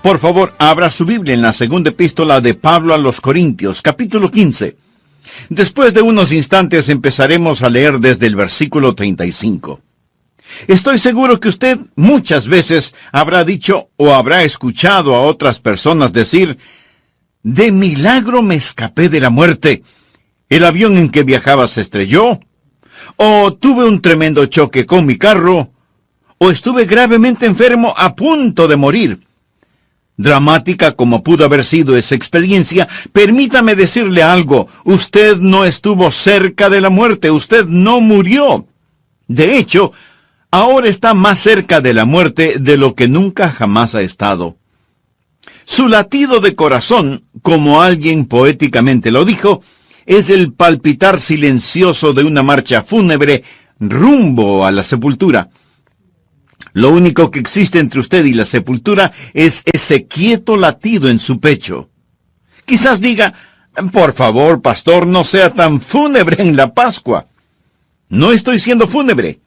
Por favor, abra su Biblia en la segunda epístola de Pablo a los Corintios, capítulo 15. Después de unos instantes empezaremos a leer desde el versículo 35. Estoy seguro que usted muchas veces habrá dicho o habrá escuchado a otras personas decir: de milagro me escapé de la muerte. El avión en que viajaba se estrelló, o tuve un tremendo choque con mi carro, o estuve gravemente enfermo a punto de morir. Dramática como pudo haber sido esa experiencia, permítame decirle algo: usted no estuvo cerca de la muerte, usted no murió. De hecho, ahora está más cerca de la muerte de lo que nunca jamás ha estado. Su latido de corazón, como alguien poéticamente lo dijo, es el palpitar silencioso de una marcha fúnebre rumbo a la sepultura. Lo único que existe entre usted y la sepultura es ese quieto latido en su pecho. Quizás diga: por favor, pastor, no sea tan fúnebre en la Pascua. No estoy siendo fúnebre.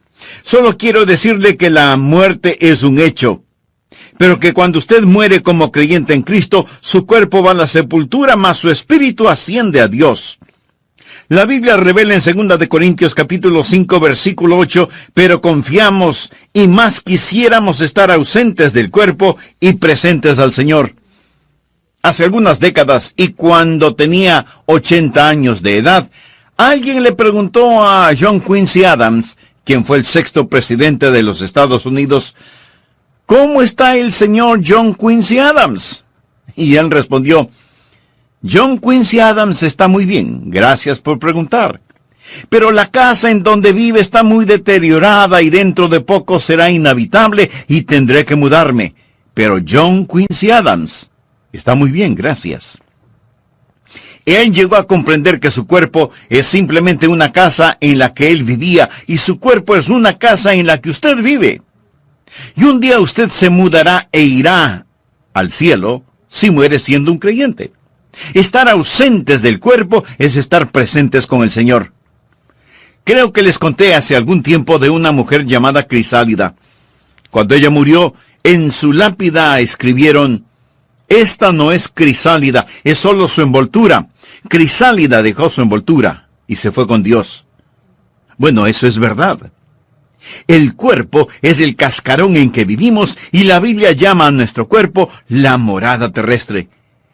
Solo quiero decirle que la muerte es un hecho, pero que cuando usted muere como creyente en Cristo, su cuerpo va a la sepultura, mas su espíritu asciende a Dios. La Biblia revela en 2 de Corintios capítulo 5 versículo 8, pero confiamos y más quisiéramos estar ausentes del cuerpo y presentes al Señor. Hace algunas décadas, y cuando tenía 80 años de edad, alguien le preguntó a John Quincy Adams, quien fue el 6º presidente de los Estados Unidos: ¿cómo está el señor John Quincy Adams? Y él respondió: John Quincy Adams está muy bien, gracias por preguntar. Pero la casa en donde vive está muy deteriorada y dentro de poco será inhabitable y tendré que mudarme. Pero John Quincy Adams está muy bien, gracias. Él llegó a comprender que su cuerpo es simplemente una casa en la que él vivía, y su cuerpo es una casa en la que usted vive. Y un día usted se mudará e irá al cielo si muere siendo un creyente. Estar ausentes del cuerpo es estar presentes con el Señor. Creo que les conté hace algún tiempo de una mujer llamada Crisálida. Cuando ella murió, en su lápida escribieron: esta no es Crisálida, es solo su envoltura. Crisálida dejó su envoltura y se fue con Dios. Bueno, eso es verdad. El cuerpo es el cascarón en que vivimos, y la Biblia llama a nuestro cuerpo la morada terrestre.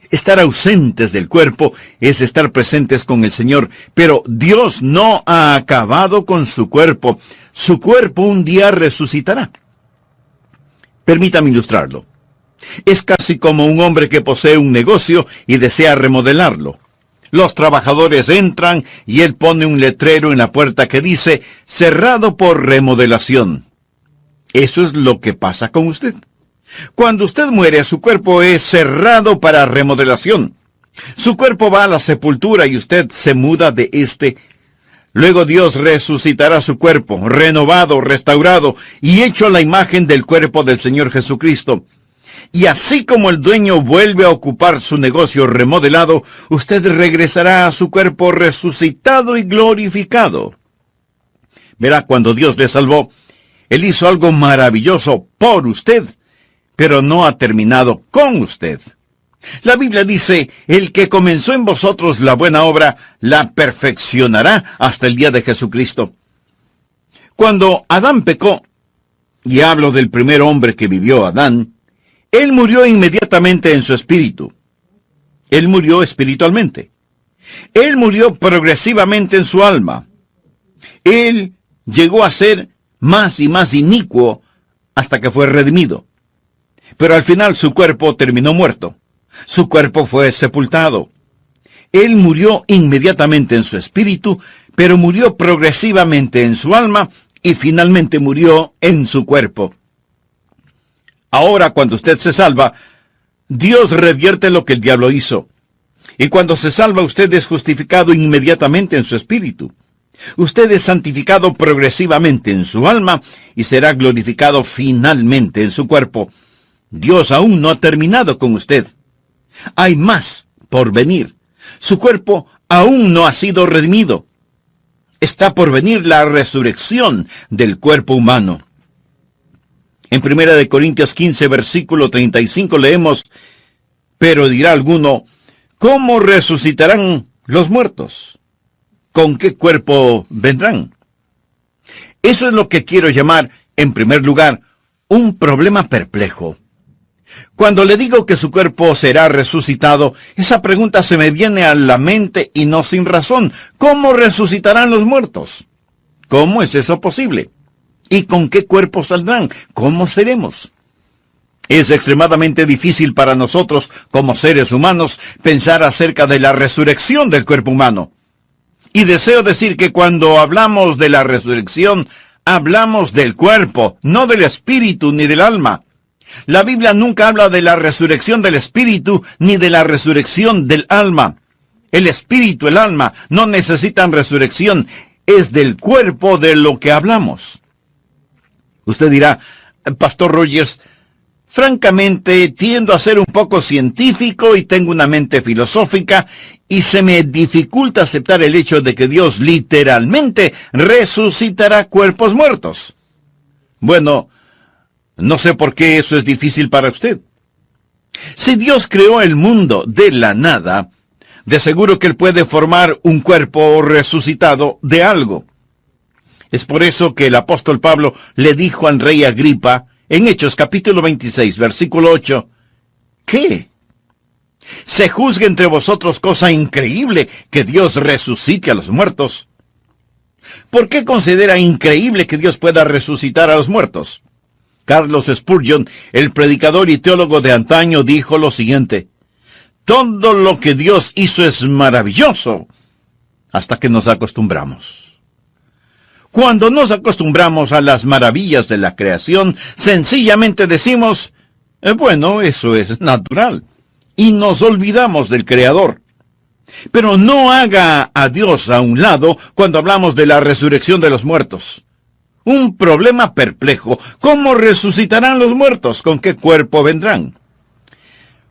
Estar ausentes del cuerpo es estar presentes con el Señor, pero Dios no ha acabado con su cuerpo. Su cuerpo un día resucitará. Permítame ilustrarlo. Es casi como un hombre que posee un negocio y desea remodelarlo. Los trabajadores entran y él pone un letrero en la puerta que dice: cerrado por remodelación. Eso es lo que pasa con usted. Cuando usted muere, su cuerpo es cerrado para remodelación. Su cuerpo va a la sepultura y usted se muda de este. Luego Dios resucitará su cuerpo, renovado, restaurado y hecho a la imagen del cuerpo del Señor Jesucristo. Y así como el dueño vuelve a ocupar su negocio remodelado, usted regresará a su cuerpo resucitado y glorificado. Verá, cuando Dios le salvó, Él hizo algo maravilloso por usted, pero no ha terminado con usted. La Biblia dice: el que comenzó en vosotros la buena obra, la perfeccionará hasta el día de Jesucristo. Cuando Adán pecó, y hablo del primer hombre que vivió, Adán, él murió inmediatamente en su espíritu. Él murió espiritualmente. Él murió progresivamente en su alma. Él llegó a ser más y más inicuo hasta que fue redimido. Pero al final su cuerpo terminó muerto. Su cuerpo fue sepultado. Él murió inmediatamente en su espíritu, pero murió progresivamente en su alma y finalmente murió en su cuerpo. Ahora, cuando usted se salva, Dios revierte lo que el diablo hizo. Y cuando se salva, usted es justificado inmediatamente en su espíritu. Usted es santificado progresivamente en su alma y será glorificado finalmente en su cuerpo. Dios aún no ha terminado con usted. Hay más por venir. Su cuerpo aún no ha sido redimido. Está por venir la resurrección del cuerpo humano. En 1 Corintios 15, versículo 35 leemos: pero dirá alguno, ¿cómo resucitarán los muertos? ¿Con qué cuerpo vendrán? Eso es lo que quiero llamar, en primer lugar, un problema perplejo. Cuando le digo que su cuerpo será resucitado, esa pregunta se me viene a la mente y no sin razón. ¿Cómo resucitarán los muertos? ¿Cómo es eso posible? ¿Y con qué cuerpo saldrán? ¿Cómo seremos? Es extremadamente difícil para nosotros, como seres humanos, pensar acerca de la resurrección del cuerpo humano. Y deseo decir que cuando hablamos de la resurrección, hablamos del cuerpo, no del espíritu ni del alma. La Biblia nunca habla de la resurrección del espíritu ni de la resurrección del alma. El espíritu, el alma, no necesitan resurrección. Es del cuerpo de lo que hablamos. Usted dirá, Pastor Rogers, francamente tiendo a ser un poco científico y tengo una mente filosófica y se me dificulta aceptar el hecho de que Dios literalmente resucitará cuerpos muertos. Bueno, no sé por qué eso es difícil para usted. Si Dios creó el mundo de la nada, de seguro que Él puede formar un cuerpo resucitado de algo. Es por eso que el apóstol Pablo le dijo al rey Agripa, en Hechos capítulo 26, versículo 8, ¿qué? ¿Se juzga entre vosotros cosa increíble que Dios resucite a los muertos? ¿Por qué considera increíble que Dios pueda resucitar a los muertos? Carlos Spurgeon, el predicador y teólogo de antaño, dijo lo siguiente: todo lo que Dios hizo es maravilloso, hasta que nos acostumbramos. Cuando nos acostumbramos a las maravillas de la creación, sencillamente decimos, bueno, eso es natural, y nos olvidamos del Creador. Pero no haga a Dios a un lado cuando hablamos de la resurrección de los muertos. Un problema perplejo. ¿Cómo resucitarán los muertos? ¿Con qué cuerpo vendrán?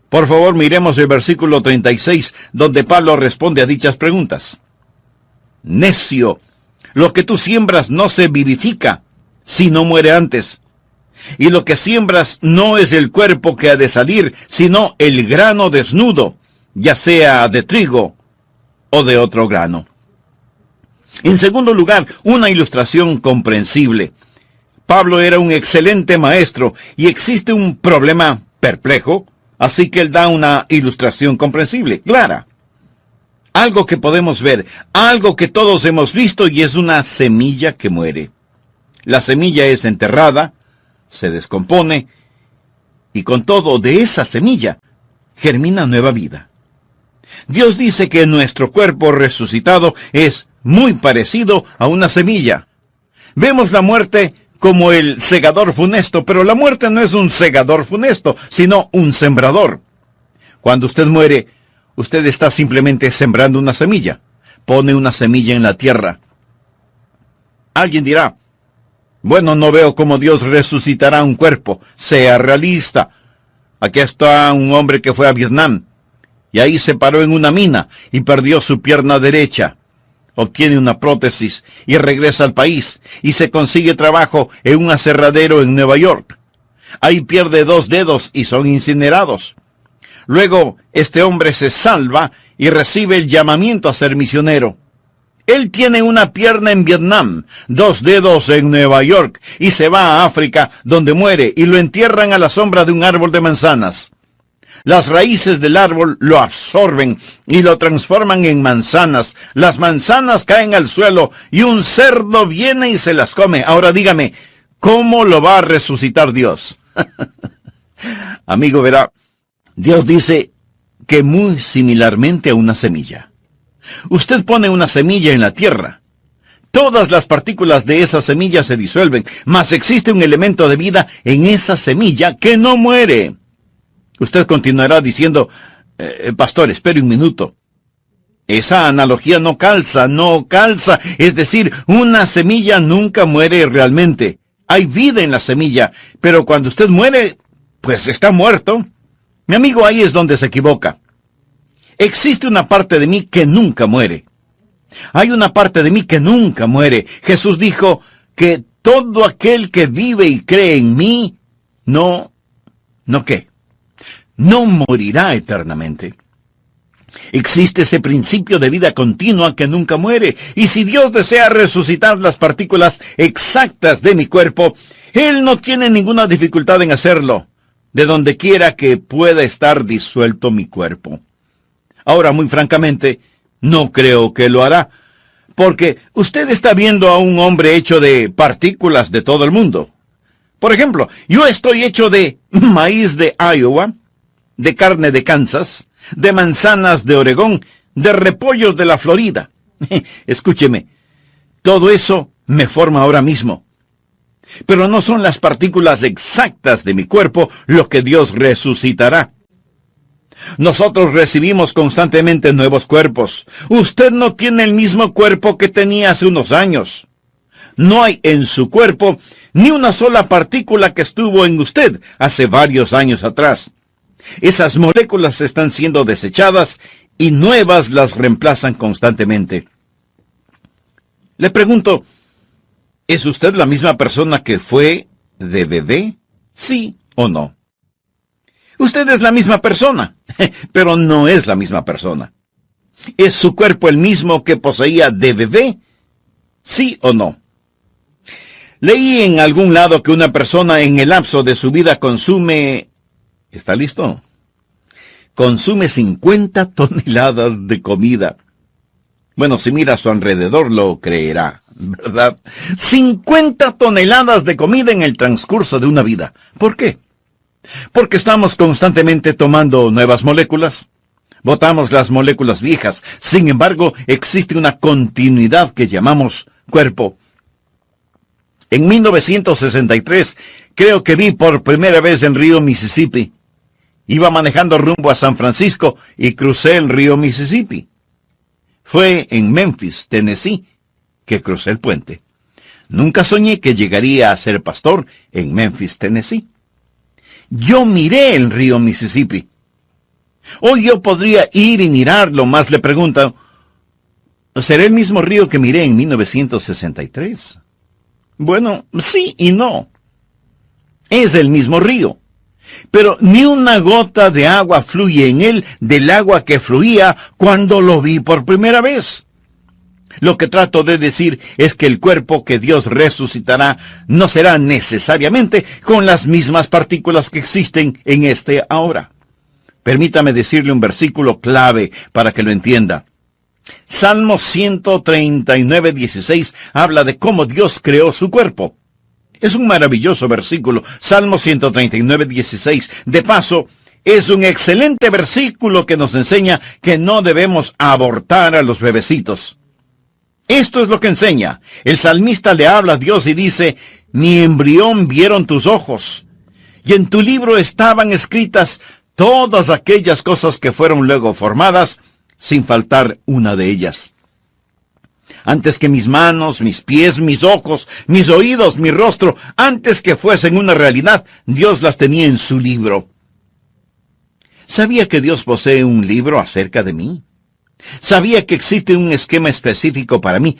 Por favor, miremos el versículo 36, donde Pablo responde a dichas preguntas. Necio, lo que tú siembras no se vivifica, si no muere antes. Y lo que siembras no es el cuerpo que ha de salir, sino el grano desnudo, ya sea de trigo o de otro grano. En segundo lugar, una ilustración comprensible. Pablo era un excelente maestro y existe un problema perplejo, así que él da una ilustración comprensible, clara. Algo que podemos ver, algo que todos hemos visto, y es una semilla que muere. La semilla es enterrada, se descompone, y con todo de esa semilla germina nueva vida. Dios dice que nuestro cuerpo resucitado es muy parecido a una semilla. Vemos la muerte como el segador funesto, pero la muerte no es un segador funesto, sino un sembrador. Cuando usted muere, usted está simplemente sembrando una semilla. Pone una semilla en la tierra. Alguien dirá, bueno, no veo cómo Dios resucitará un cuerpo. Sea realista. Aquí está un hombre que fue a Vietnam, y ahí se paró en una mina y perdió su pierna derecha. Obtiene una prótesis y regresa al país y se consigue trabajo en un aserradero en Nueva York. Ahí pierde 2 dedos y son incinerados. Luego, este hombre se salva y recibe el llamamiento a ser misionero. Él tiene una pierna en Vietnam, 2 dedos en Nueva York, y se va a África, donde muere, y lo entierran a la sombra de un árbol de manzanas. Las raíces del árbol lo absorben y lo transforman en manzanas. Las manzanas caen al suelo y un cerdo viene y se las come. Ahora dígame, ¿cómo lo va a resucitar Dios? Amigo, verá, Dios dice que muy similarmente a una semilla. Usted pone una semilla en la tierra. Todas las partículas de esa semilla se disuelven, mas existe un elemento de vida en esa semilla que no muere. Usted continuará diciendo, pastor, espere un minuto. Esa analogía no calza. Es decir, una semilla nunca muere realmente. Hay vida en la semilla, pero cuando usted muere, pues está muerto. Mi amigo, ahí es donde se equivoca. Existe una parte de mí que nunca muere. Hay una parte de mí que nunca muere. Jesús dijo que todo aquel que vive y cree en mí no ¿qué? No morirá eternamente. Existe ese principio de vida continua que nunca muere, y si Dios desea resucitar las partículas exactas de mi cuerpo, Él no tiene ninguna dificultad en hacerlo, de donde quiera que pueda estar disuelto mi cuerpo. Ahora, muy francamente, no creo que lo hará, porque usted está viendo a un hombre hecho de partículas de todo el mundo. Por ejemplo, yo estoy hecho de maíz de Iowa, de carne de Kansas, de manzanas de Oregón, de repollos de la Florida. Escúcheme, todo eso me forma ahora mismo. Pero no son las partículas exactas de mi cuerpo lo que Dios resucitará. Nosotros recibimos constantemente nuevos cuerpos. Usted no tiene el mismo cuerpo que tenía hace unos años. No hay en su cuerpo ni una sola partícula que estuvo en usted hace varios años atrás. Esas moléculas están siendo desechadas y nuevas las reemplazan constantemente. Le pregunto, ¿es usted la misma persona que fue de bebé? ¿Sí o no? Usted es la misma persona, pero no es la misma persona. ¿Es su cuerpo el mismo que poseía de bebé? ¿Sí o no? Leí en algún lado que una persona en el lapso de su vida consume... ¿Está listo? Consume 50 toneladas de comida. Bueno, si mira a su alrededor lo creerá, ¿verdad? 50 toneladas de comida en el transcurso de una vida. ¿Por qué? Porque estamos constantemente tomando nuevas moléculas. Botamos las moléculas viejas. Sin embargo, existe una continuidad que llamamos cuerpo. En 1963, creo que vi por primera vez el río Mississippi. Iba manejando rumbo a San Francisco y crucé el río Mississippi. Fue en Memphis, Tennessee, que crucé el puente. Nunca soñé que llegaría a ser pastor en Memphis, Tennessee. Yo miré el río Mississippi. Hoy yo podría ir y mirarlo, más le pregunto, ¿será el mismo río que miré en 1963? Bueno, sí y no. Es el mismo río. Pero ni una gota de agua fluye en él del agua que fluía cuando lo vi por primera vez. Lo que trato de decir es que el cuerpo que Dios resucitará no será necesariamente con las mismas partículas que existen en este ahora. Permítame decirle un versículo clave para que lo entienda. Salmo 139, 16 habla de cómo Dios creó su cuerpo. Es un maravilloso versículo, Salmo 139, 16. De paso, es un excelente versículo que nos enseña que no debemos abortar a los bebecitos. Esto es lo que enseña. El salmista le habla a Dios y dice, mi embrión vieron tus ojos, y en tu libro estaban escritas todas aquellas cosas que fueron luego formadas, sin faltar una de ellas. Antes que mis manos, mis pies, mis ojos, mis oídos, mi rostro, antes que fuesen una realidad, Dios las tenía en su libro. ¿Sabía que Dios posee un libro acerca de mí? ¿Sabía que existe un esquema específico para mí?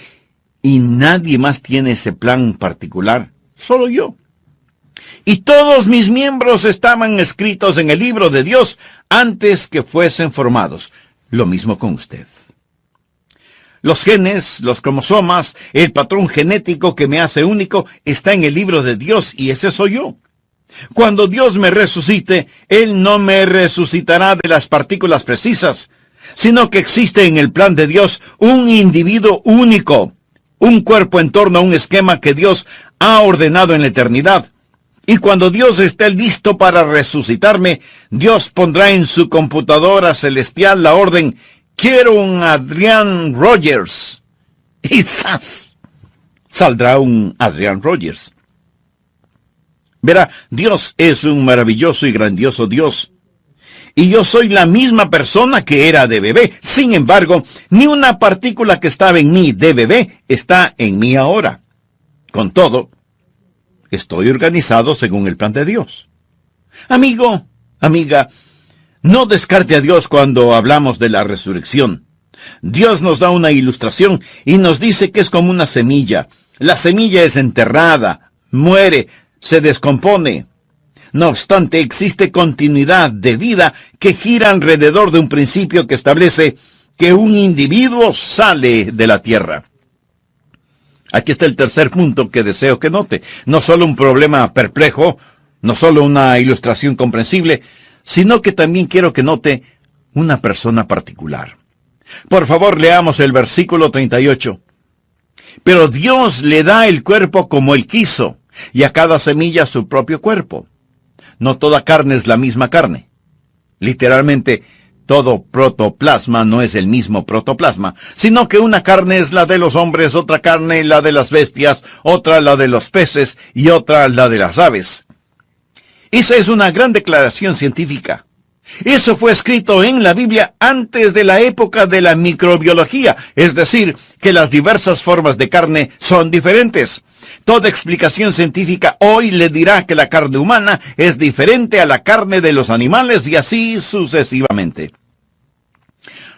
Y nadie más tiene ese plan particular, solo yo. Y todos mis miembros estaban escritos en el libro de Dios antes que fuesen formados. Lo mismo con usted. Los genes, los cromosomas, el patrón genético que me hace único está en el libro de Dios y ese soy yo. Cuando Dios me resucite, Él no me resucitará de las partículas precisas, sino que existe en el plan de Dios un individuo único, un cuerpo en torno a un esquema que Dios ha ordenado en la eternidad. Y cuando Dios esté listo para resucitarme, Dios pondrá en su computadora celestial la orden, quiero un Adrian Rogers. Y ¡zas! Saldrá un Adrian Rogers. Verá, Dios es un maravilloso y grandioso Dios. Y yo soy la misma persona que era de bebé. Sin embargo, ni una partícula que estaba en mí de bebé está en mí ahora. Con todo, estoy organizado según el plan de Dios. Amigo, amiga, no descarte a Dios cuando hablamos de la resurrección. Dios nos da una ilustración y nos dice que es como una semilla. La semilla es enterrada, muere, se descompone. No obstante, existe continuidad de vida que gira alrededor de un principio que establece que un individuo sale de la tierra. Aquí está el tercer punto que deseo que note. No solo un problema perplejo, no solo una ilustración comprensible, sino que también quiero que note una persona particular. Por favor, leamos el versículo 38. Pero Dios le da el cuerpo como Él quiso, y a cada semilla su propio cuerpo. No toda carne es la misma carne. Literalmente, todo protoplasma no es el mismo protoplasma, sino que una carne es la de los hombres, otra carne la de las bestias, otra la de los peces y otra la de las aves. Esa es una gran declaración científica. Eso fue escrito en la Biblia antes de la época de la microbiología, es decir, que las diversas formas de carne son diferentes. Toda explicación científica hoy le dirá que la carne humana es diferente a la carne de los animales y así sucesivamente.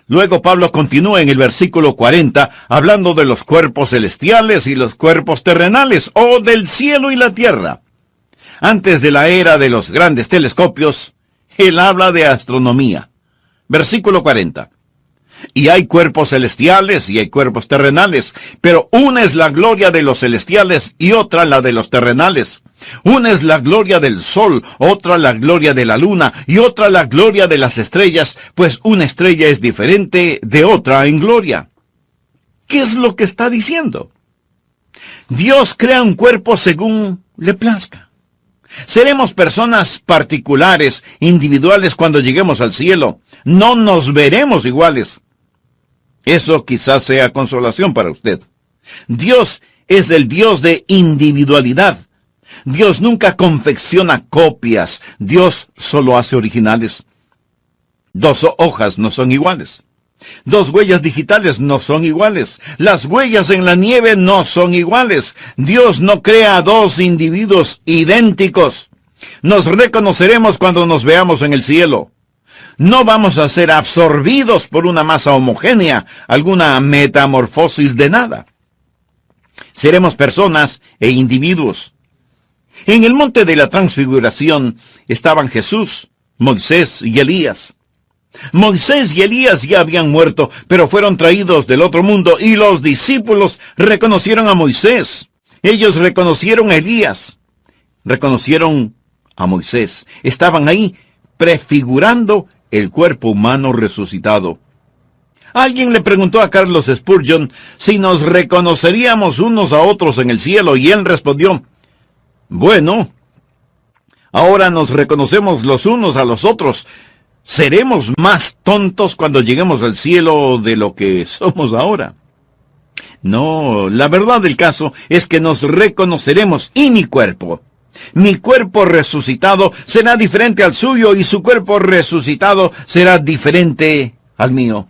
Luego Pablo continúa en el versículo 40 hablando de los cuerpos celestiales y los cuerpos terrenales, o del cielo y la tierra. Antes de la era de los grandes telescopios, él habla de astronomía. Versículo 40. Y hay cuerpos celestiales y hay cuerpos terrenales, pero una es la gloria de los celestiales y otra la de los terrenales. Una es la gloria del sol, otra la gloria de la luna y otra la gloria de las estrellas, pues una estrella es diferente de otra en gloria. ¿Qué es lo que está diciendo? Dios crea un cuerpo según le plazca. Seremos personas particulares, individuales cuando lleguemos al cielo. No nos veremos iguales. Eso quizás sea consolación para usted. Dios es el Dios de individualidad. Dios nunca confecciona copias. Dios solo hace originales. 2 hojas no son iguales. 2 huellas digitales no son iguales. Las huellas en la nieve no son iguales. Dios no crea 2 individuos idénticos. Nos reconoceremos cuando nos veamos en el cielo. No vamos a ser absorbidos por una masa homogénea, alguna metamorfosis de nada. Seremos personas e individuos. En el monte de la transfiguración estaban Jesús, Moisés y Elías. Moisés y Elías ya habían muerto, pero fueron traídos del otro mundo y los discípulos reconocieron a Moisés. Ellos reconocieron a Elías. Reconocieron a Moisés. Estaban ahí prefigurando el cuerpo humano resucitado. Alguien le preguntó a Carlos Spurgeon si nos reconoceríamos unos a otros en el cielo y él respondió, bueno, ahora nos reconocemos los unos a los otros. ¿Seremos más tontos cuando lleguemos al cielo de lo que somos ahora? No, la verdad del caso es que nos reconoceremos y mi cuerpo resucitado será diferente al suyo y su cuerpo resucitado será diferente al mío.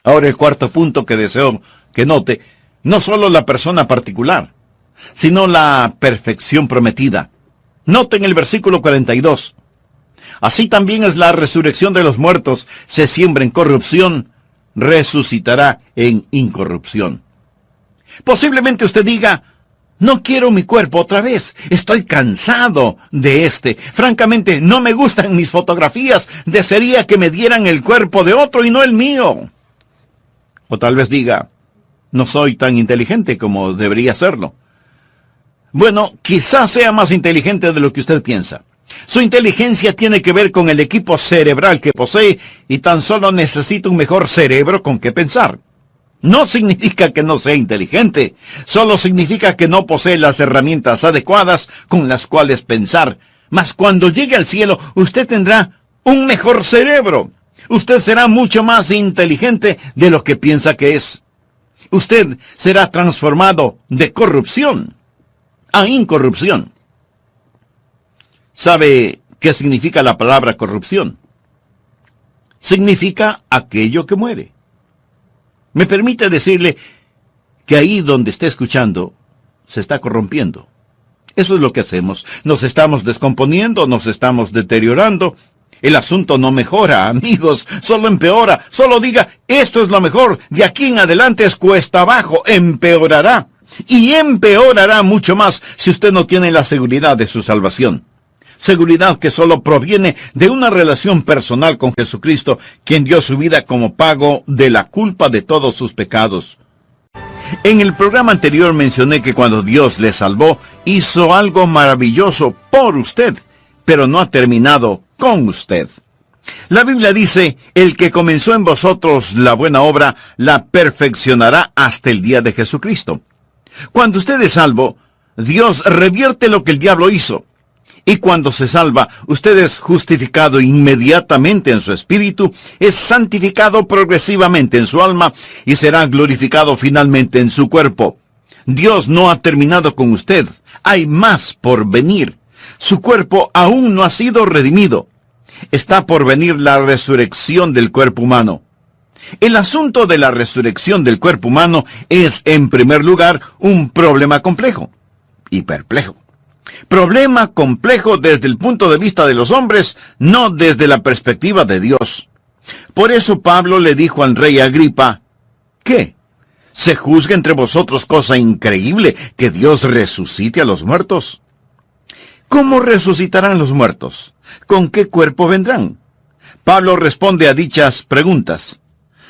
Ahora el cuarto punto que deseo que note, no solo la persona particular, sino la perfección prometida. Noten el versículo 42. Así también es la resurrección de los muertos. Se siembra en corrupción, resucitará en incorrupción. Posiblemente usted diga, no quiero mi cuerpo otra vez. Estoy cansado de este. Francamente, no me gustan mis fotografías. Desearía que me dieran el cuerpo de otro y no el mío. O tal vez diga, no soy tan inteligente como debería serlo. Bueno, quizás sea más inteligente de lo que usted piensa. Su inteligencia tiene que ver con el equipo cerebral que posee y tan solo necesita un mejor cerebro con que pensar. No significa que no sea inteligente, solo significa que no posee las herramientas adecuadas con las cuales pensar. Mas cuando llegue al cielo, usted tendrá un mejor cerebro. Usted será mucho más inteligente de lo que piensa que es. Usted será transformado de corrupción a incorrupción. ¿Sabe qué significa la palabra corrupción? Significa aquello que muere. Me permite decirle que ahí donde esté escuchando, se está corrompiendo. Eso es lo que hacemos. Nos estamos descomponiendo, nos estamos deteriorando. El asunto no mejora, amigos, solo empeora. Solo diga, esto es lo mejor, de aquí en adelante es cuesta abajo, empeorará. Y empeorará mucho más si usted no tiene la seguridad de su salvación. Seguridad que solo proviene de una relación personal con Jesucristo, quien dio su vida como pago de la culpa de todos sus pecados. En el programa anterior mencioné que cuando Dios le salvó, hizo algo maravilloso por usted, pero no ha terminado con usted. La Biblia dice, el que comenzó en vosotros la buena obra, la perfeccionará hasta el día de Jesucristo. Cuando usted es salvo, Dios revierte lo que el diablo hizo. Y cuando se salva, usted es justificado inmediatamente en su espíritu, es santificado progresivamente en su alma y será glorificado finalmente en su cuerpo. Dios no ha terminado con usted, hay más por venir. Su cuerpo aún no ha sido redimido. Está por venir la resurrección del cuerpo humano. El asunto de la resurrección del cuerpo humano es, en primer lugar, un problema complejo y perplejo. Problema complejo desde el punto de vista de los hombres, no desde la perspectiva de Dios. Por eso Pablo le dijo al rey Agripa, ¿qué? ¿Se juzga entre vosotros cosa increíble que Dios resucite a los muertos? ¿Cómo resucitarán los muertos? ¿Con qué cuerpo vendrán? Pablo responde a dichas preguntas.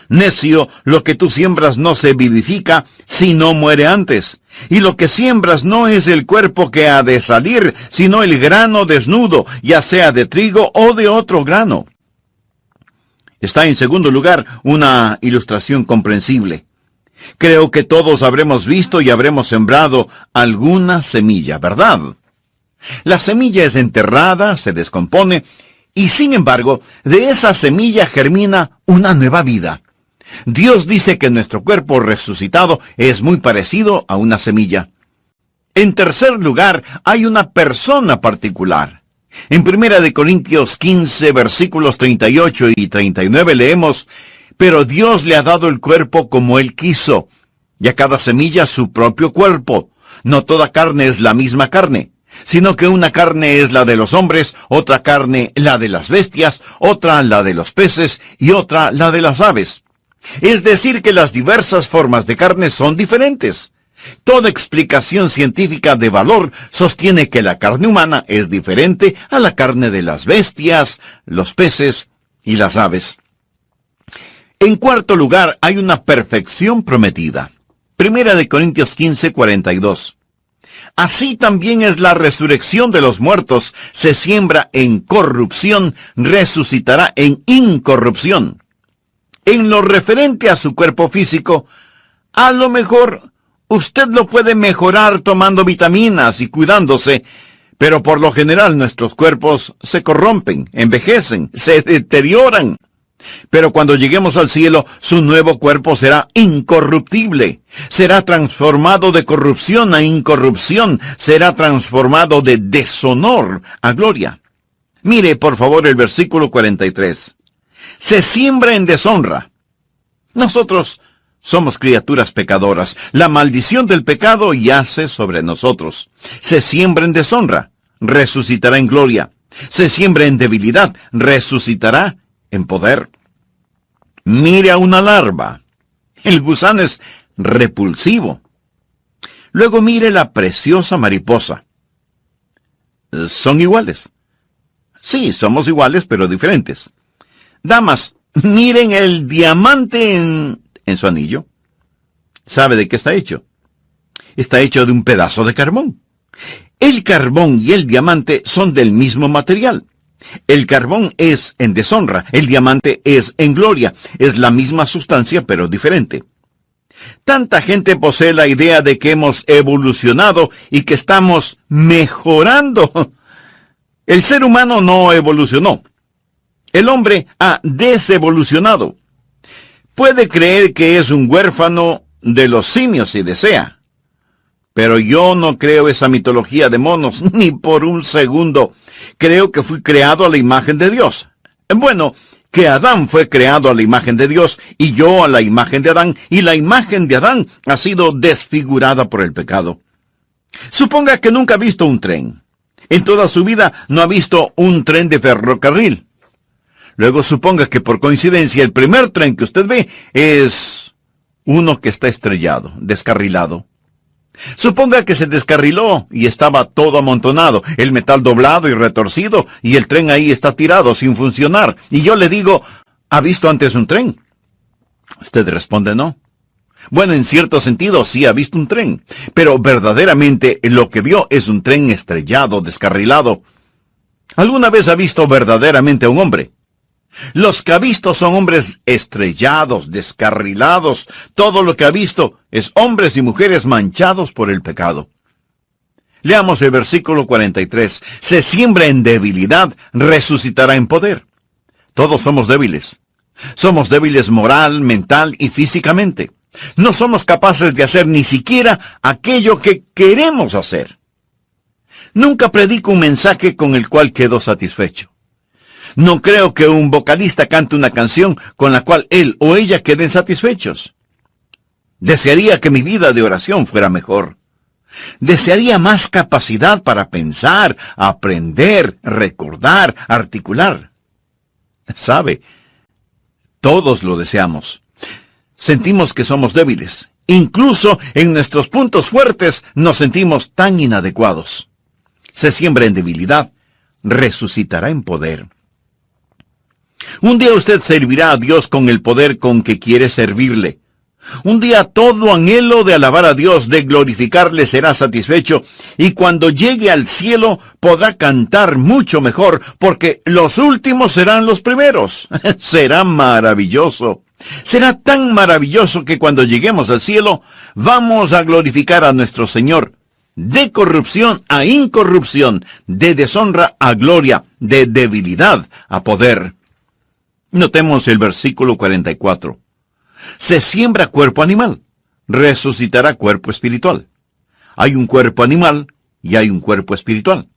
Necio, lo que tú siembras no se vivifica, si no muere antes. Y lo que siembras no es el cuerpo que ha de salir, sino el grano desnudo, ya sea de trigo o de otro grano. Está en segundo lugar una ilustración comprensible. Creo que todos habremos visto y habremos sembrado alguna semilla, ¿verdad? La semilla es enterrada, se descompone, y sin embargo, de esa semilla germina una nueva vida. Dios dice que nuestro cuerpo resucitado es muy parecido a una semilla. En tercer lugar, hay una persona particular. En 1 Corintios 15, versículos 38 y 39 leemos, «Pero Dios le ha dado el cuerpo como Él quiso, y a cada semilla su propio cuerpo. No toda carne es la misma carne, sino que una carne es la de los hombres, otra carne la de las bestias, otra la de los peces y otra la de las aves». Es decir, que las diversas formas de carne son diferentes. Toda explicación científica de valor sostiene que la carne humana es diferente a la carne de las bestias, los peces y las aves. En cuarto lugar, hay una perfección prometida. 1 Corintios 15, 42. Así también es la resurrección de los muertos. Se siembra en corrupción, resucitará en incorrupción. En lo referente a su cuerpo físico, a lo mejor usted lo puede mejorar tomando vitaminas y cuidándose, pero por lo general nuestros cuerpos se corrompen, envejecen, se deterioran. Pero cuando lleguemos al cielo, su nuevo cuerpo será incorruptible. Será transformado de corrupción a incorrupción. Será transformado de deshonor a gloria. Mire, por favor, el versículo 43. Se siembra en deshonra. Nosotros somos criaturas pecadoras. La maldición del pecado yace sobre nosotros. Se siembra en deshonra, resucitará en gloria. Se siembra en debilidad, resucitará en poder. Mire a una larva. El gusano es repulsivo. Luego mire la preciosa mariposa. ¿Son iguales? Sí, somos iguales, pero diferentes. Damas, miren el diamante en su anillo. ¿Sabe de qué está hecho? Está hecho de un pedazo de carbón. El carbón y el diamante son del mismo material. El carbón es en deshonra, el diamante es en gloria. Es la misma sustancia, pero diferente. Tanta gente posee la idea de que hemos evolucionado y que estamos mejorando. El ser humano no evolucionó. El hombre ha desevolucionado. Puede creer que es un huérfano de los simios si desea. Pero yo no creo esa mitología de monos, ni por un segundo. Creo que fui creado a la imagen de Dios. Bueno, que Adán fue creado a la imagen de Dios, y yo a la imagen de Adán, y la imagen de Adán ha sido desfigurada por el pecado. Suponga que nunca ha visto un tren. En toda su vida no ha visto un tren de ferrocarril. Luego suponga que por coincidencia el primer tren que usted ve es uno que está estrellado, descarrilado. Suponga que se descarriló y estaba todo amontonado, el metal doblado y retorcido, y el tren ahí está tirado sin funcionar. Y yo le digo, ¿ha visto antes un tren? Usted responde no. Bueno, en cierto sentido sí ha visto un tren, pero verdaderamente lo que vio es un tren estrellado, descarrilado. ¿Alguna vez ha visto verdaderamente a un hombre? Los que ha visto son hombres estrellados, descarrilados. Todo lo que ha visto es hombres y mujeres manchados por el pecado. Leamos el versículo 43. Se siembra en debilidad, resucitará en poder. Todos somos débiles. Somos débiles moral, mental y físicamente. No somos capaces de hacer ni siquiera aquello que queremos hacer. Nunca predico un mensaje con el cual quedo satisfecho. No creo que un vocalista cante una canción con la cual él o ella queden satisfechos. Desearía que mi vida de oración fuera mejor. Desearía más capacidad para pensar, aprender, recordar, articular. ¿Sabe? Todos lo deseamos. Sentimos que somos débiles. Incluso en nuestros puntos fuertes nos sentimos tan inadecuados. Se siembra en debilidad, resucitará en poder. Un día usted servirá a Dios con el poder con que quiere servirle. Un día todo anhelo de alabar a Dios, de glorificarle será satisfecho, y cuando llegue al cielo podrá cantar mucho mejor, porque los últimos serán los primeros. Será maravilloso. Será tan maravilloso que cuando lleguemos al cielo vamos a glorificar a nuestro Señor, de corrupción a incorrupción, de deshonra a gloria, de debilidad a poder. Notemos el versículo 44. Se siembra cuerpo animal, resucitará cuerpo espiritual. Hay un cuerpo animal y hay un cuerpo espiritual.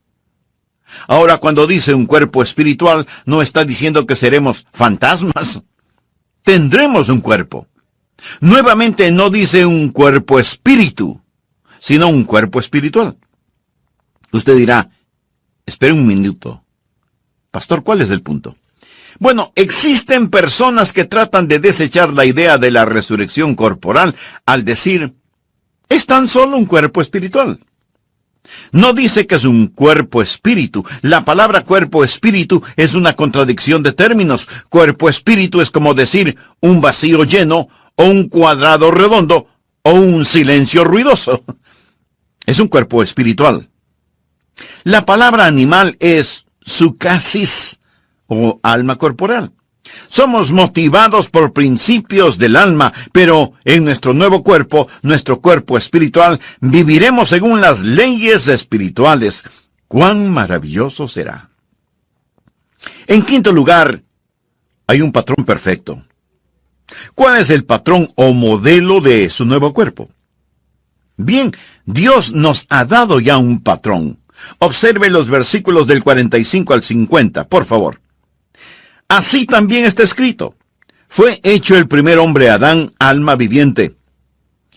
Ahora, cuando dice un cuerpo espiritual, no está diciendo que seremos fantasmas. Tendremos un cuerpo. Nuevamente no dice un cuerpo espíritu, sino un cuerpo espiritual. Usted dirá, espere un minuto. Pastor, ¿cuál es el punto? Bueno, existen personas que tratan de desechar la idea de la resurrección corporal al decir, es tan solo un cuerpo espiritual. No dice que es un cuerpo espíritu. La palabra cuerpo espíritu es una contradicción de términos. Cuerpo espíritu es como decir un vacío lleno, o un cuadrado redondo, o un silencio ruidoso. Es un cuerpo espiritual. La palabra animal es sucasis, o alma corporal. Somos motivados por principios del alma, pero en nuestro nuevo cuerpo, nuestro cuerpo espiritual, viviremos según las leyes espirituales. ¡Cuán maravilloso será! En quinto lugar, hay un patrón perfecto. ¿Cuál es el patrón o modelo de su nuevo cuerpo? Bien, Dios nos ha dado ya un patrón. Observe los versículos del 45 al 50, por favor. Así también está escrito. Fue hecho el primer hombre Adán, alma viviente.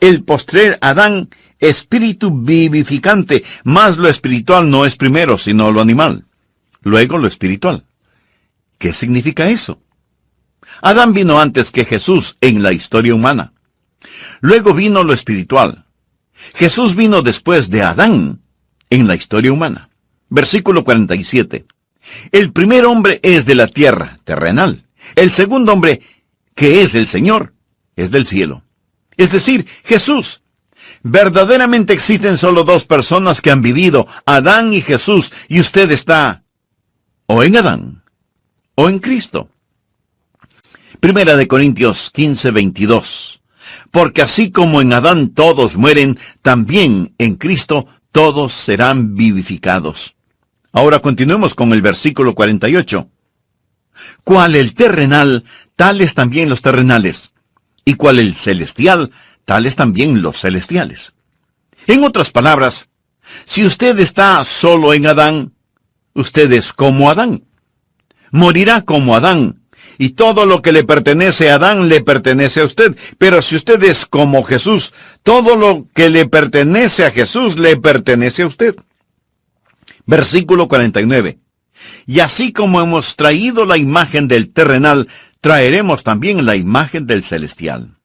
El postrer Adán, espíritu vivificante, mas lo espiritual no es primero, sino lo animal. Luego lo espiritual. ¿Qué significa eso? Adán vino antes que Jesús en la historia humana. Luego vino lo espiritual. Jesús vino después de Adán en la historia humana. Versículo 47. El primer hombre es de la tierra, terrenal. El segundo hombre, que es el Señor, es del cielo. Es decir, Jesús. Verdaderamente existen solo dos personas que han vivido, Adán y Jesús, y usted está o en Adán o en Cristo. Primera de Corintios 15:22. Porque así como en Adán todos mueren, también en Cristo todos serán vivificados. Ahora continuemos con el versículo 48. Cual el terrenal, tales también los terrenales. Y cual el celestial, tales también los celestiales. En otras palabras, si usted está solo en Adán, usted es como Adán. Morirá como Adán. Y todo lo que le pertenece a Adán le pertenece a usted. Pero si usted es como Jesús, todo lo que le pertenece a Jesús le pertenece a usted. Versículo 49. Y así como hemos traído la imagen del terrenal, traeremos también la imagen del celestial.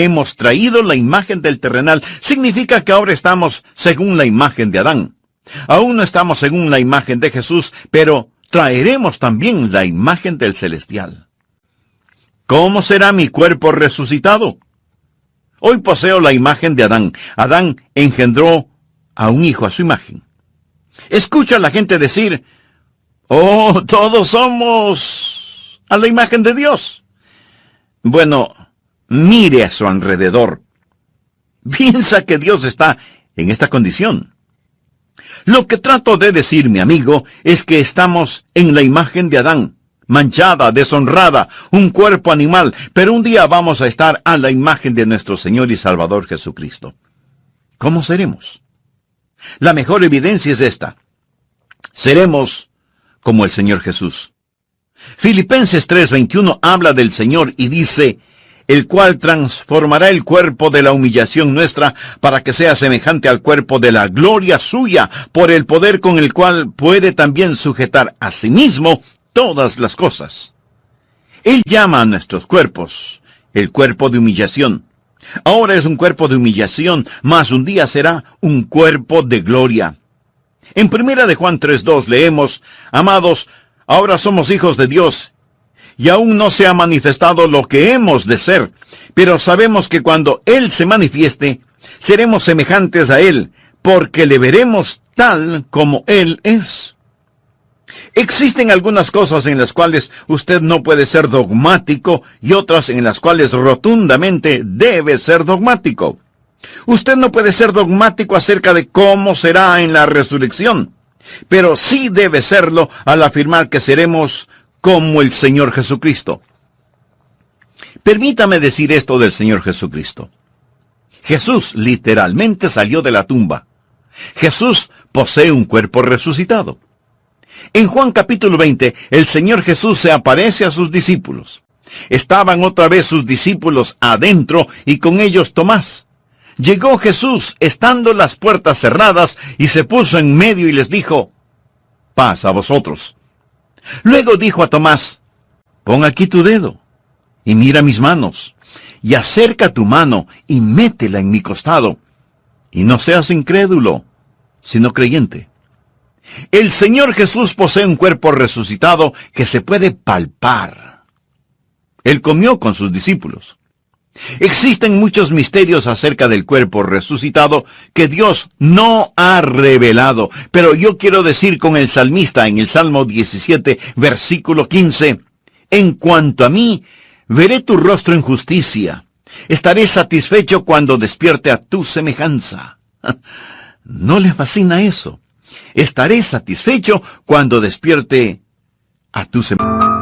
hemos traído la imagen del terrenal. Significa que ahora estamos según la imagen de Adán. Aún no estamos según la imagen de Jesús, pero traeremos también la imagen del celestial. ¿Cómo será mi cuerpo resucitado? Hoy poseo la imagen de Adán. Adán engendró a un hijo a su imagen. Escucha a la gente decir, oh, todos somos a la imagen de Dios. Bueno, mire a su alrededor. Piensa que Dios está en esta condición. Lo que trato de decir, mi amigo, es que estamos en la imagen de Adán, manchada, deshonrada, un cuerpo animal, pero un día vamos a estar a la imagen de nuestro Señor y Salvador Jesucristo. ¿Cómo seremos? La mejor evidencia es esta. Seremos como el Señor Jesús. Filipenses 3:21 habla del Señor y dice, el cual transformará el cuerpo de la humillación nuestra para que sea semejante al cuerpo de la gloria suya, por el poder con el cual puede también sujetar a sí mismo todas las cosas. Él llama a nuestros cuerpos el cuerpo de humillación. Ahora es un cuerpo de humillación, mas un día será un cuerpo de gloria. En 1 de Juan 3:2 leemos, amados, ahora somos hijos de Dios, y aún no se ha manifestado lo que hemos de ser, pero sabemos que cuando Él se manifieste, seremos semejantes a Él, porque le veremos tal como Él es. Existen algunas cosas en las cuales usted no puede ser dogmático y otras en las cuales rotundamente debe ser dogmático. Usted no puede ser dogmático acerca de cómo será en la resurrección, pero sí debe serlo al afirmar que seremos como el Señor Jesucristo. Permítame decir esto del Señor Jesucristo. Jesús literalmente salió de la tumba. Jesús posee un cuerpo resucitado. En Juan capítulo 20, el Señor Jesús se aparece a sus discípulos. Estaban otra vez sus discípulos adentro y con ellos Tomás. Llegó Jesús estando las puertas cerradas y se puso en medio y les dijo, paz a vosotros. Luego dijo a Tomás, pon aquí tu dedo y mira mis manos, y acerca tu mano y métela en mi costado, y no seas incrédulo, sino creyente. El Señor Jesús posee un cuerpo resucitado que se puede palpar. Él comió con sus discípulos. Existen muchos misterios acerca del cuerpo resucitado que Dios no ha revelado, pero yo quiero decir con el salmista en el Salmo 17, versículo 15, en cuanto a mí, veré tu rostro en justicia, estaré satisfecho cuando despierte a tu semejanza. ¿No le fascina eso? Estaré satisfecho cuando despierte a tu semejanza.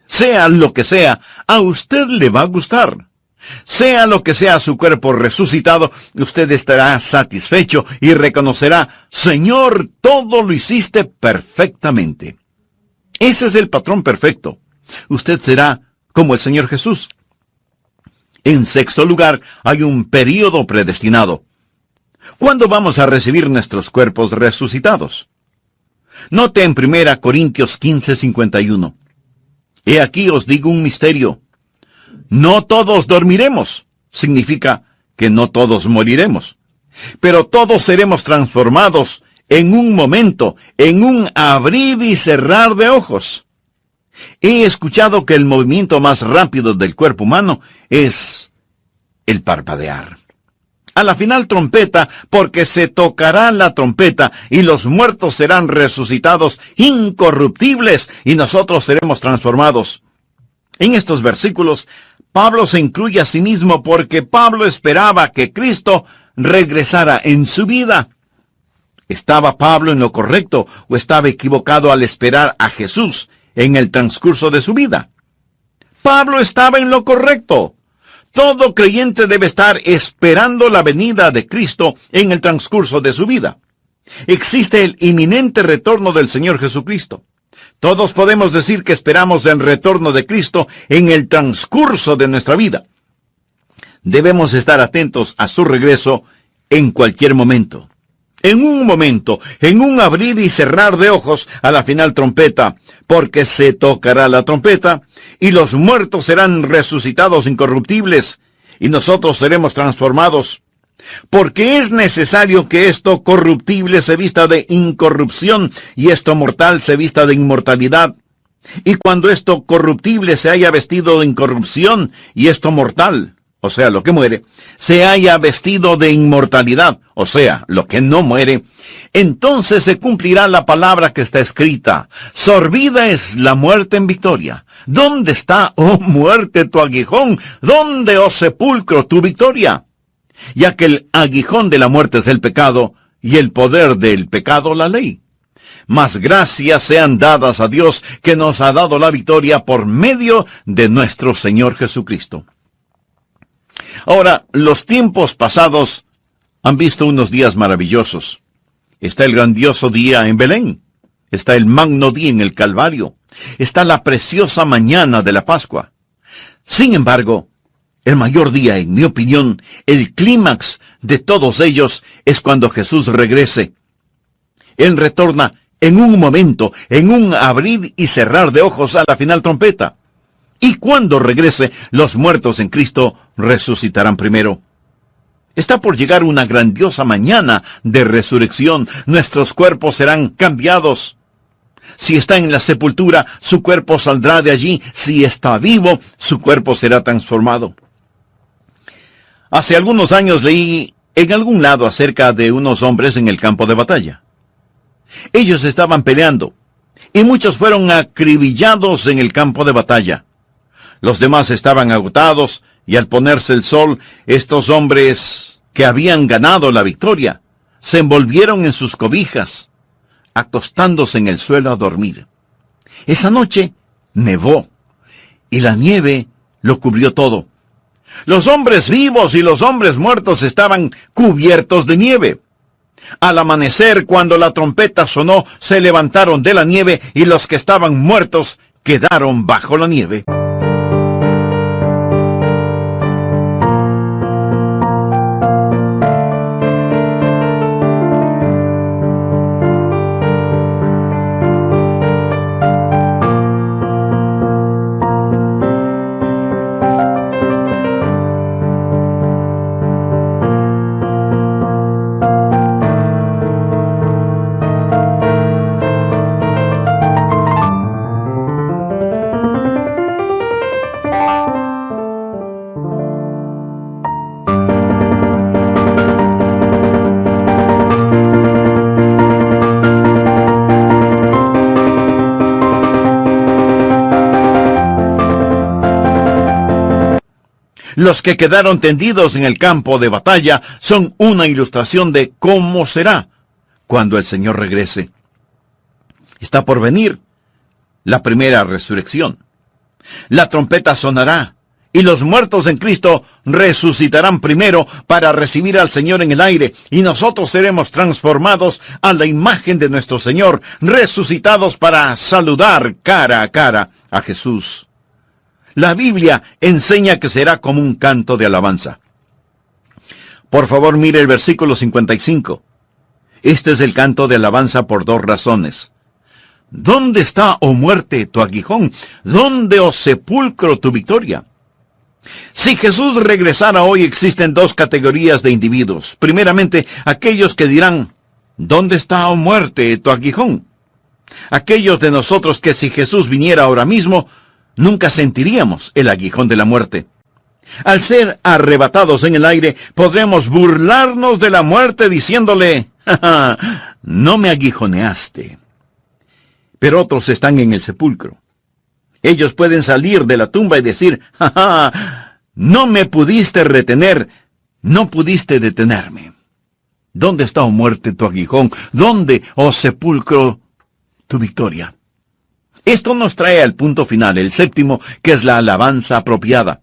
Sea lo que sea, a usted le va a gustar. Sea lo que sea su cuerpo resucitado, usted estará satisfecho y reconocerá, Señor, todo lo hiciste perfectamente. Ese es el patrón perfecto. Usted será como el Señor Jesús. En sexto lugar, hay un período predestinado. ¿Cuándo vamos a recibir nuestros cuerpos resucitados? Note en 1 Corintios 15:51. He aquí os digo un misterio. No todos dormiremos. Significa que no todos moriremos. Pero todos seremos transformados en un momento, en un abrir y cerrar de ojos. He escuchado que el movimiento más rápido del cuerpo humano es el parpadear. A la final trompeta, porque se tocará la trompeta y los muertos serán resucitados incorruptibles y nosotros seremos transformados. En estos versículos, Pablo se incluye a sí mismo porque Pablo esperaba que Cristo regresara en su vida. ¿Estaba Pablo en lo correcto o estaba equivocado al esperar a Jesús en el transcurso de su vida? Pablo estaba en lo correcto. Todo creyente debe estar esperando la venida de Cristo en el transcurso de su vida. Existe el inminente retorno del Señor Jesucristo. Todos podemos decir que esperamos el retorno de Cristo en el transcurso de nuestra vida. Debemos estar atentos a su regreso en cualquier momento. En un momento, en un abrir y cerrar de ojos a la final trompeta, porque se tocará la trompeta, y los muertos serán resucitados incorruptibles, y nosotros seremos transformados. Porque es necesario que esto corruptible se vista de incorrupción, y esto mortal se vista de inmortalidad. Y cuando esto corruptible se haya vestido de incorrupción, y esto mortal, o sea, lo que muere, se haya vestido de inmortalidad, o sea, lo que no muere, entonces se cumplirá la palabra que está escrita. Sorbida es la muerte en victoria. ¿Dónde está, oh muerte, tu aguijón? ¿Dónde, oh sepulcro, tu victoria? Ya que el aguijón de la muerte es el pecado, y el poder del pecado la ley. Mas gracias sean dadas a Dios, que nos ha dado la victoria por medio de nuestro Señor Jesucristo. Ahora, los tiempos pasados han visto unos días maravillosos. Está el grandioso día en Belén. Está el magno día en el Calvario. Está la preciosa mañana de la Pascua. Sin embargo, el mayor día, en mi opinión, el clímax de todos ellos es cuando Jesús regrese. Él retorna en un momento, en un abrir y cerrar de ojos a la final trompeta. Y cuando regrese, los muertos en Cristo resucitarán primero. Está por llegar una grandiosa mañana de resurrección. Nuestros cuerpos serán cambiados. Si está en la sepultura, su cuerpo saldrá de allí. Si está vivo, su cuerpo será transformado. Hace algunos años leí en algún lado acerca de unos hombres en el campo de batalla. Ellos estaban peleando, y muchos fueron acribillados en el campo de batalla. Los demás estaban agotados, y al ponerse el sol, estos hombres que habían ganado la victoria, se envolvieron en sus cobijas, acostándose en el suelo a dormir. Esa noche nevó, y la nieve lo cubrió todo. Los hombres vivos y los hombres muertos estaban cubiertos de nieve. Al amanecer, cuando la trompeta sonó, se levantaron de la nieve, y los que estaban muertos quedaron bajo la nieve. Los que quedaron tendidos en el campo de batalla son una ilustración de cómo será cuando el Señor regrese. Está por venir la primera resurrección. La trompeta sonará Y los muertos en Cristo resucitarán primero para recibir al Señor en el aire, y nosotros seremos transformados a la imagen de nuestro Señor, resucitados para saludar cara a cara a Jesús. La Biblia enseña que será como un canto de alabanza. Por favor, mire el versículo 55. Este es el canto de alabanza por dos razones. ¿Dónde está, oh muerte, tu aguijón? ¿Dónde, oh sepulcro, tu victoria? Si Jesús regresara hoy, existen dos categorías de individuos. Primeramente, aquellos que dirán, ¿dónde está, oh muerte, tu aguijón? Aquellos de nosotros que si Jesús viniera ahora mismo, nunca sentiríamos el aguijón de la muerte. Al ser arrebatados en el aire, podremos burlarnos de la muerte diciéndole, ¡ja, ja! No me aguijoneaste. Pero otros están en el sepulcro. Ellos pueden salir de la tumba y decir, ¡ja, ja! No me pudiste retener, no pudiste detenerme. ¿Dónde está, oh muerte, tu aguijón? ¿Dónde, oh sepulcro, tu victoria? Esto nos trae al punto final, el séptimo, que es la alabanza apropiada.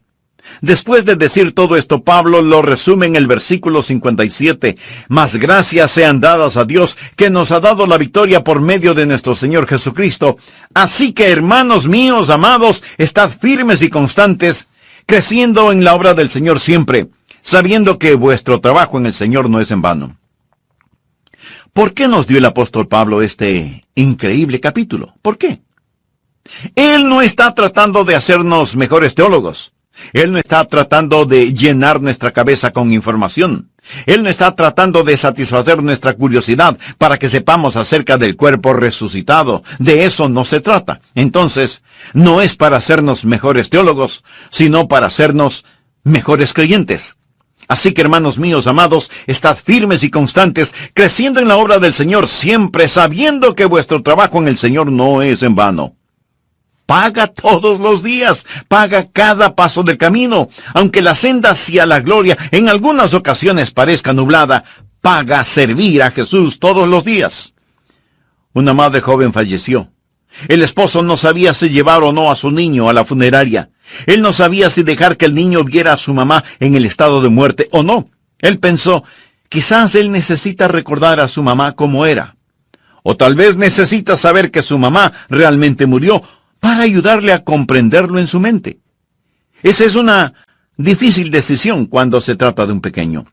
Después de decir todo esto, Pablo lo resume en el versículo 57. Mas gracias sean dadas a Dios, que nos ha dado la victoria por medio de nuestro Señor Jesucristo. Así que, hermanos míos, amados, estad firmes y constantes, creciendo en la obra del Señor siempre, sabiendo que vuestro trabajo en el Señor no es en vano. ¿Por qué nos dio el apóstol Pablo este increíble capítulo? ¿Por qué? Él no está tratando de hacernos mejores teólogos. Él no está tratando de llenar nuestra cabeza con información. Él no está tratando de satisfacer nuestra curiosidad para que sepamos acerca del cuerpo resucitado. De eso no se trata. Entonces, no es para hacernos mejores teólogos, sino para hacernos mejores creyentes. Así que, hermanos míos amados, estad firmes y constantes, creciendo en la obra del Señor siempre, sabiendo que vuestro trabajo en el Señor no es en vano. Paga todos los días, paga cada paso del camino. Aunque la senda hacia la gloria en algunas ocasiones parezca nublada, paga servir a Jesús todos los días. Una madre joven falleció. El esposo no sabía si llevar o no a su niño a la funeraria. Él no sabía si dejar que el niño viera a su mamá en el estado de muerte o no. Él pensó, quizás él necesita recordar a su mamá como era. O tal vez necesita saber que su mamá realmente murió, para ayudarle a comprenderlo en su mente. Esa es una difícil decisión cuando se trata de un pequeño.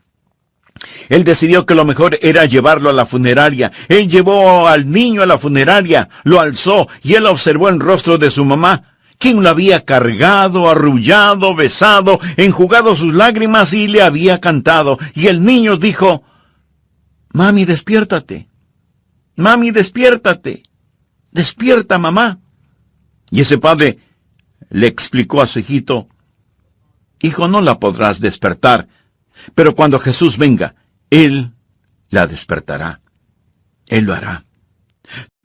Él decidió que lo mejor era llevarlo a la funeraria. Él llevó al niño a la funeraria, lo alzó y él observó el rostro de su mamá, quien lo había cargado, arrullado, besado, enjugado sus lágrimas y le había cantado. Y el niño dijo, «Mami, despiértate. Mami, despiértate. Despierta, mamá». Y ese padre le explicó a su hijito, «Hijo, no la podrás despertar, pero cuando Jesús venga, Él la despertará. Él lo hará».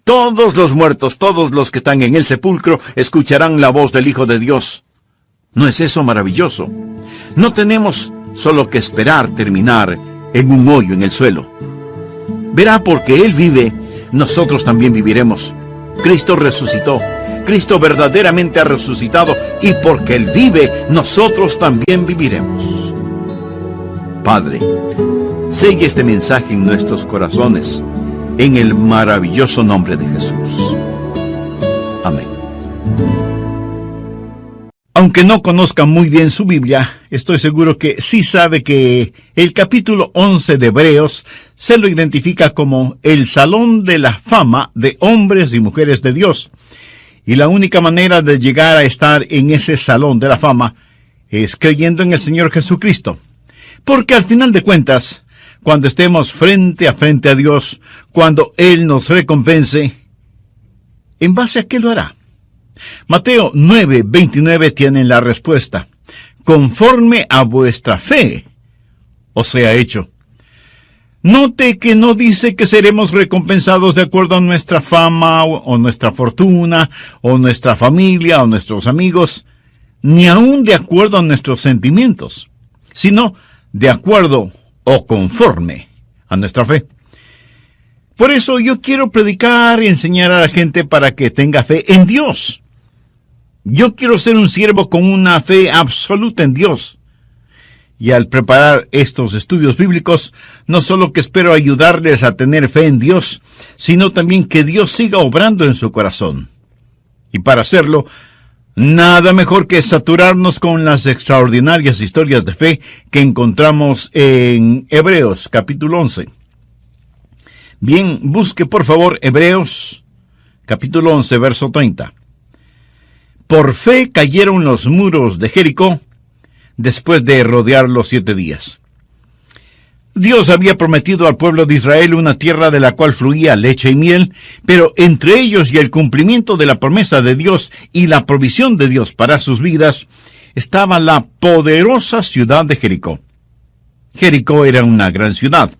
Todos los muertos, todos los que están en el sepulcro, escucharán la voz del Hijo de Dios. ¿No es eso maravilloso? No tenemos solo que esperar terminar en un hoyo en el suelo. Verá, porque Él vive, nosotros también viviremos. Cristo resucitó. Cristo verdaderamente ha resucitado, y porque Él vive, nosotros también viviremos. Padre, selle este mensaje en nuestros corazones, en el maravilloso nombre de Jesús. Amén. Aunque no conozca muy bien su Biblia, estoy seguro que sí sabe que el capítulo 11 de Hebreos se lo identifica como el Salón de la Fama de hombres y mujeres de Dios. Y la única manera de llegar a estar en ese Salón de la Fama es creyendo en el Señor Jesucristo. Porque al final de cuentas, cuando estemos frente a Dios, cuando Él nos recompense, ¿en base a qué lo hará? Mateo 9:29 tiene la respuesta. Conforme a vuestra fe os sea hecho. Note que no dice que seremos recompensados de acuerdo a nuestra fama o nuestra fortuna o nuestra familia o nuestros amigos, ni aún de acuerdo a nuestros sentimientos, sino de acuerdo o conforme a nuestra fe. Por eso yo quiero predicar y enseñar a la gente para que tenga fe en Dios. Yo quiero ser un siervo con una fe absoluta en Dios. Y al preparar estos estudios bíblicos, no solo que espero ayudarles a tener fe en Dios, sino también que Dios siga obrando en su corazón. Y para hacerlo, nada mejor que saturarnos con las extraordinarias historias de fe que encontramos en Hebreos capítulo 11. Bien, busque por favor Hebreos capítulo 11, verso 30. Por fe cayeron los muros de Jericó después de rodearlos 7 días. Dios había prometido al pueblo de Israel una tierra de la cual fluía leche y miel, pero entre ellos y el cumplimiento de la promesa de Dios y la provisión de Dios para sus vidas, estaba la poderosa ciudad de Jericó. Jericó era una gran ciudad,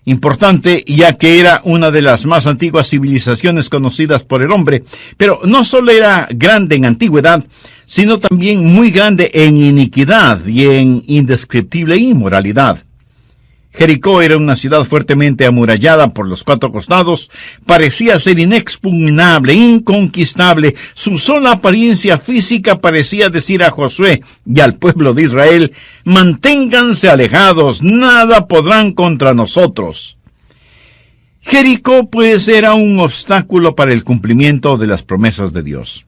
importante ya que era una de las más antiguas civilizaciones conocidas por el hombre, pero no solo era grande en antigüedad, sino también muy grande en iniquidad y en indescriptible inmoralidad. Jericó era una ciudad fuertemente amurallada por los 4 costados, parecía ser inexpugnable, inconquistable. Su sola apariencia física parecía decir a Josué y al pueblo de Israel: manténganse alejados, nada podrán contra nosotros. Jericó, pues, era un obstáculo para el cumplimiento de las promesas de Dios.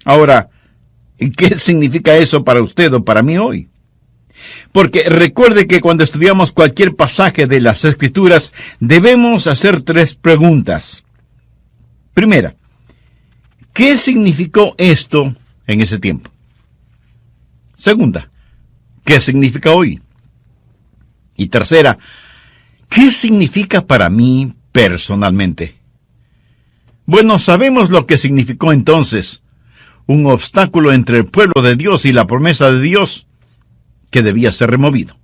Ahora, ¿qué significa eso para usted o para mí hoy? Porque recuerde que cuando estudiamos cualquier pasaje de las Escrituras, debemos hacer 3 preguntas. Primera, ¿qué significó esto en ese tiempo? Segunda, ¿qué significa hoy? Y tercera, ¿qué significa para mí personalmente? Bueno, sabemos lo que significó entonces: un obstáculo entre el pueblo de Dios y la promesa de Dios, que debía ser removido.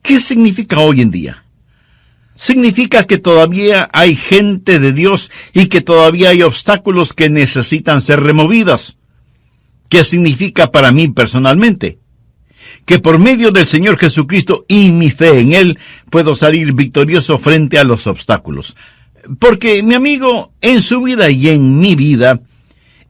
¿Qué significa hoy en día? Significa que todavía hay gente de Dios y que todavía hay obstáculos que necesitan ser removidos. ¿Qué significa para mí personalmente? Que por medio del Señor Jesucristo y mi fe en Él, puedo salir victorioso frente a los obstáculos. Porque, mi amigo, en su vida y en mi vida,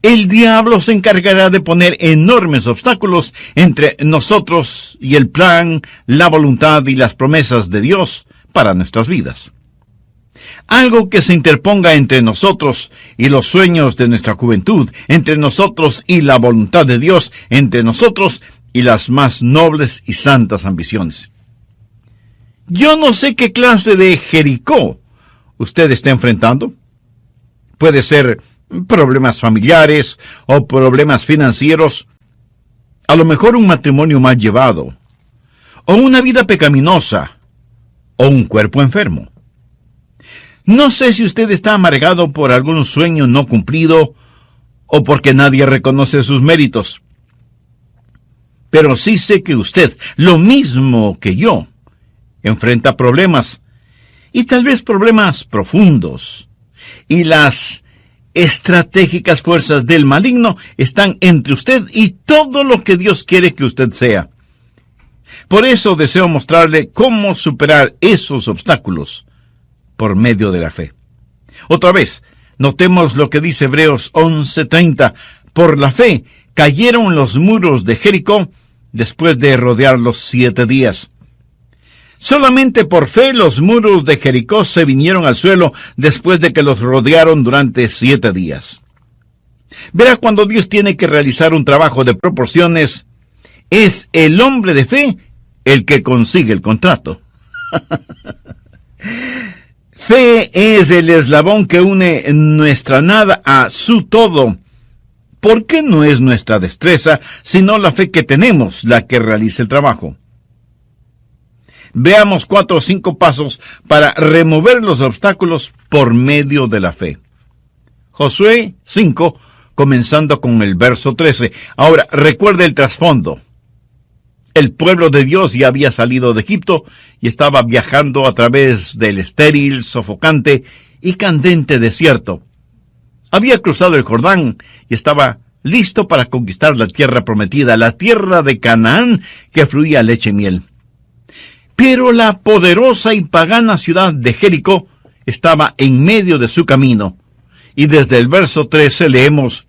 el diablo se encargará de poner enormes obstáculos entre nosotros y el plan, la voluntad y las promesas de Dios para nuestras vidas. Algo que se interponga entre nosotros y los sueños de nuestra juventud, entre nosotros y la voluntad de Dios, entre nosotros y las más nobles y santas ambiciones. Yo no sé qué clase de Jericó usted está enfrentando. Puede ser problemas familiares o problemas financieros, a lo mejor un matrimonio mal llevado, o una vida pecaminosa, o un cuerpo enfermo. No sé si usted está amargado por algún sueño no cumplido o porque nadie reconoce sus méritos. Pero sí sé que usted, lo mismo que yo, enfrenta problemas, y tal vez problemas profundos, y las estratégicas fuerzas del maligno están entre usted y todo lo que Dios quiere que usted sea. Por eso deseo mostrarle cómo superar esos obstáculos por medio de la fe. Otra vez, notemos lo que dice Hebreos 11:30. Por la fe cayeron los muros de Jericó después de rodearlos 7 días. Solamente por fe los muros de Jericó se vinieron al suelo después de que los rodearon durante 7 días. Verá, cuando Dios tiene que realizar un trabajo de proporciones, es el hombre de fe el que consigue el contrato. Fe es el eslabón que une nuestra nada a su todo. ¿Por qué no es nuestra destreza, sino la fe que tenemos la que realiza el trabajo? Veamos 4 o 5 pasos para remover los obstáculos por medio de la fe. Josué 5, comenzando con el verso 13. Ahora, recuerde el trasfondo. El pueblo de Dios ya había salido de Egipto y estaba viajando a través del estéril, sofocante y candente desierto. Había cruzado el Jordán y estaba listo para conquistar la tierra prometida, la tierra de Canaán que fluía leche y miel. Pero la poderosa y pagana ciudad de Jericó estaba en medio de su camino. Y desde el verso 13 leemos: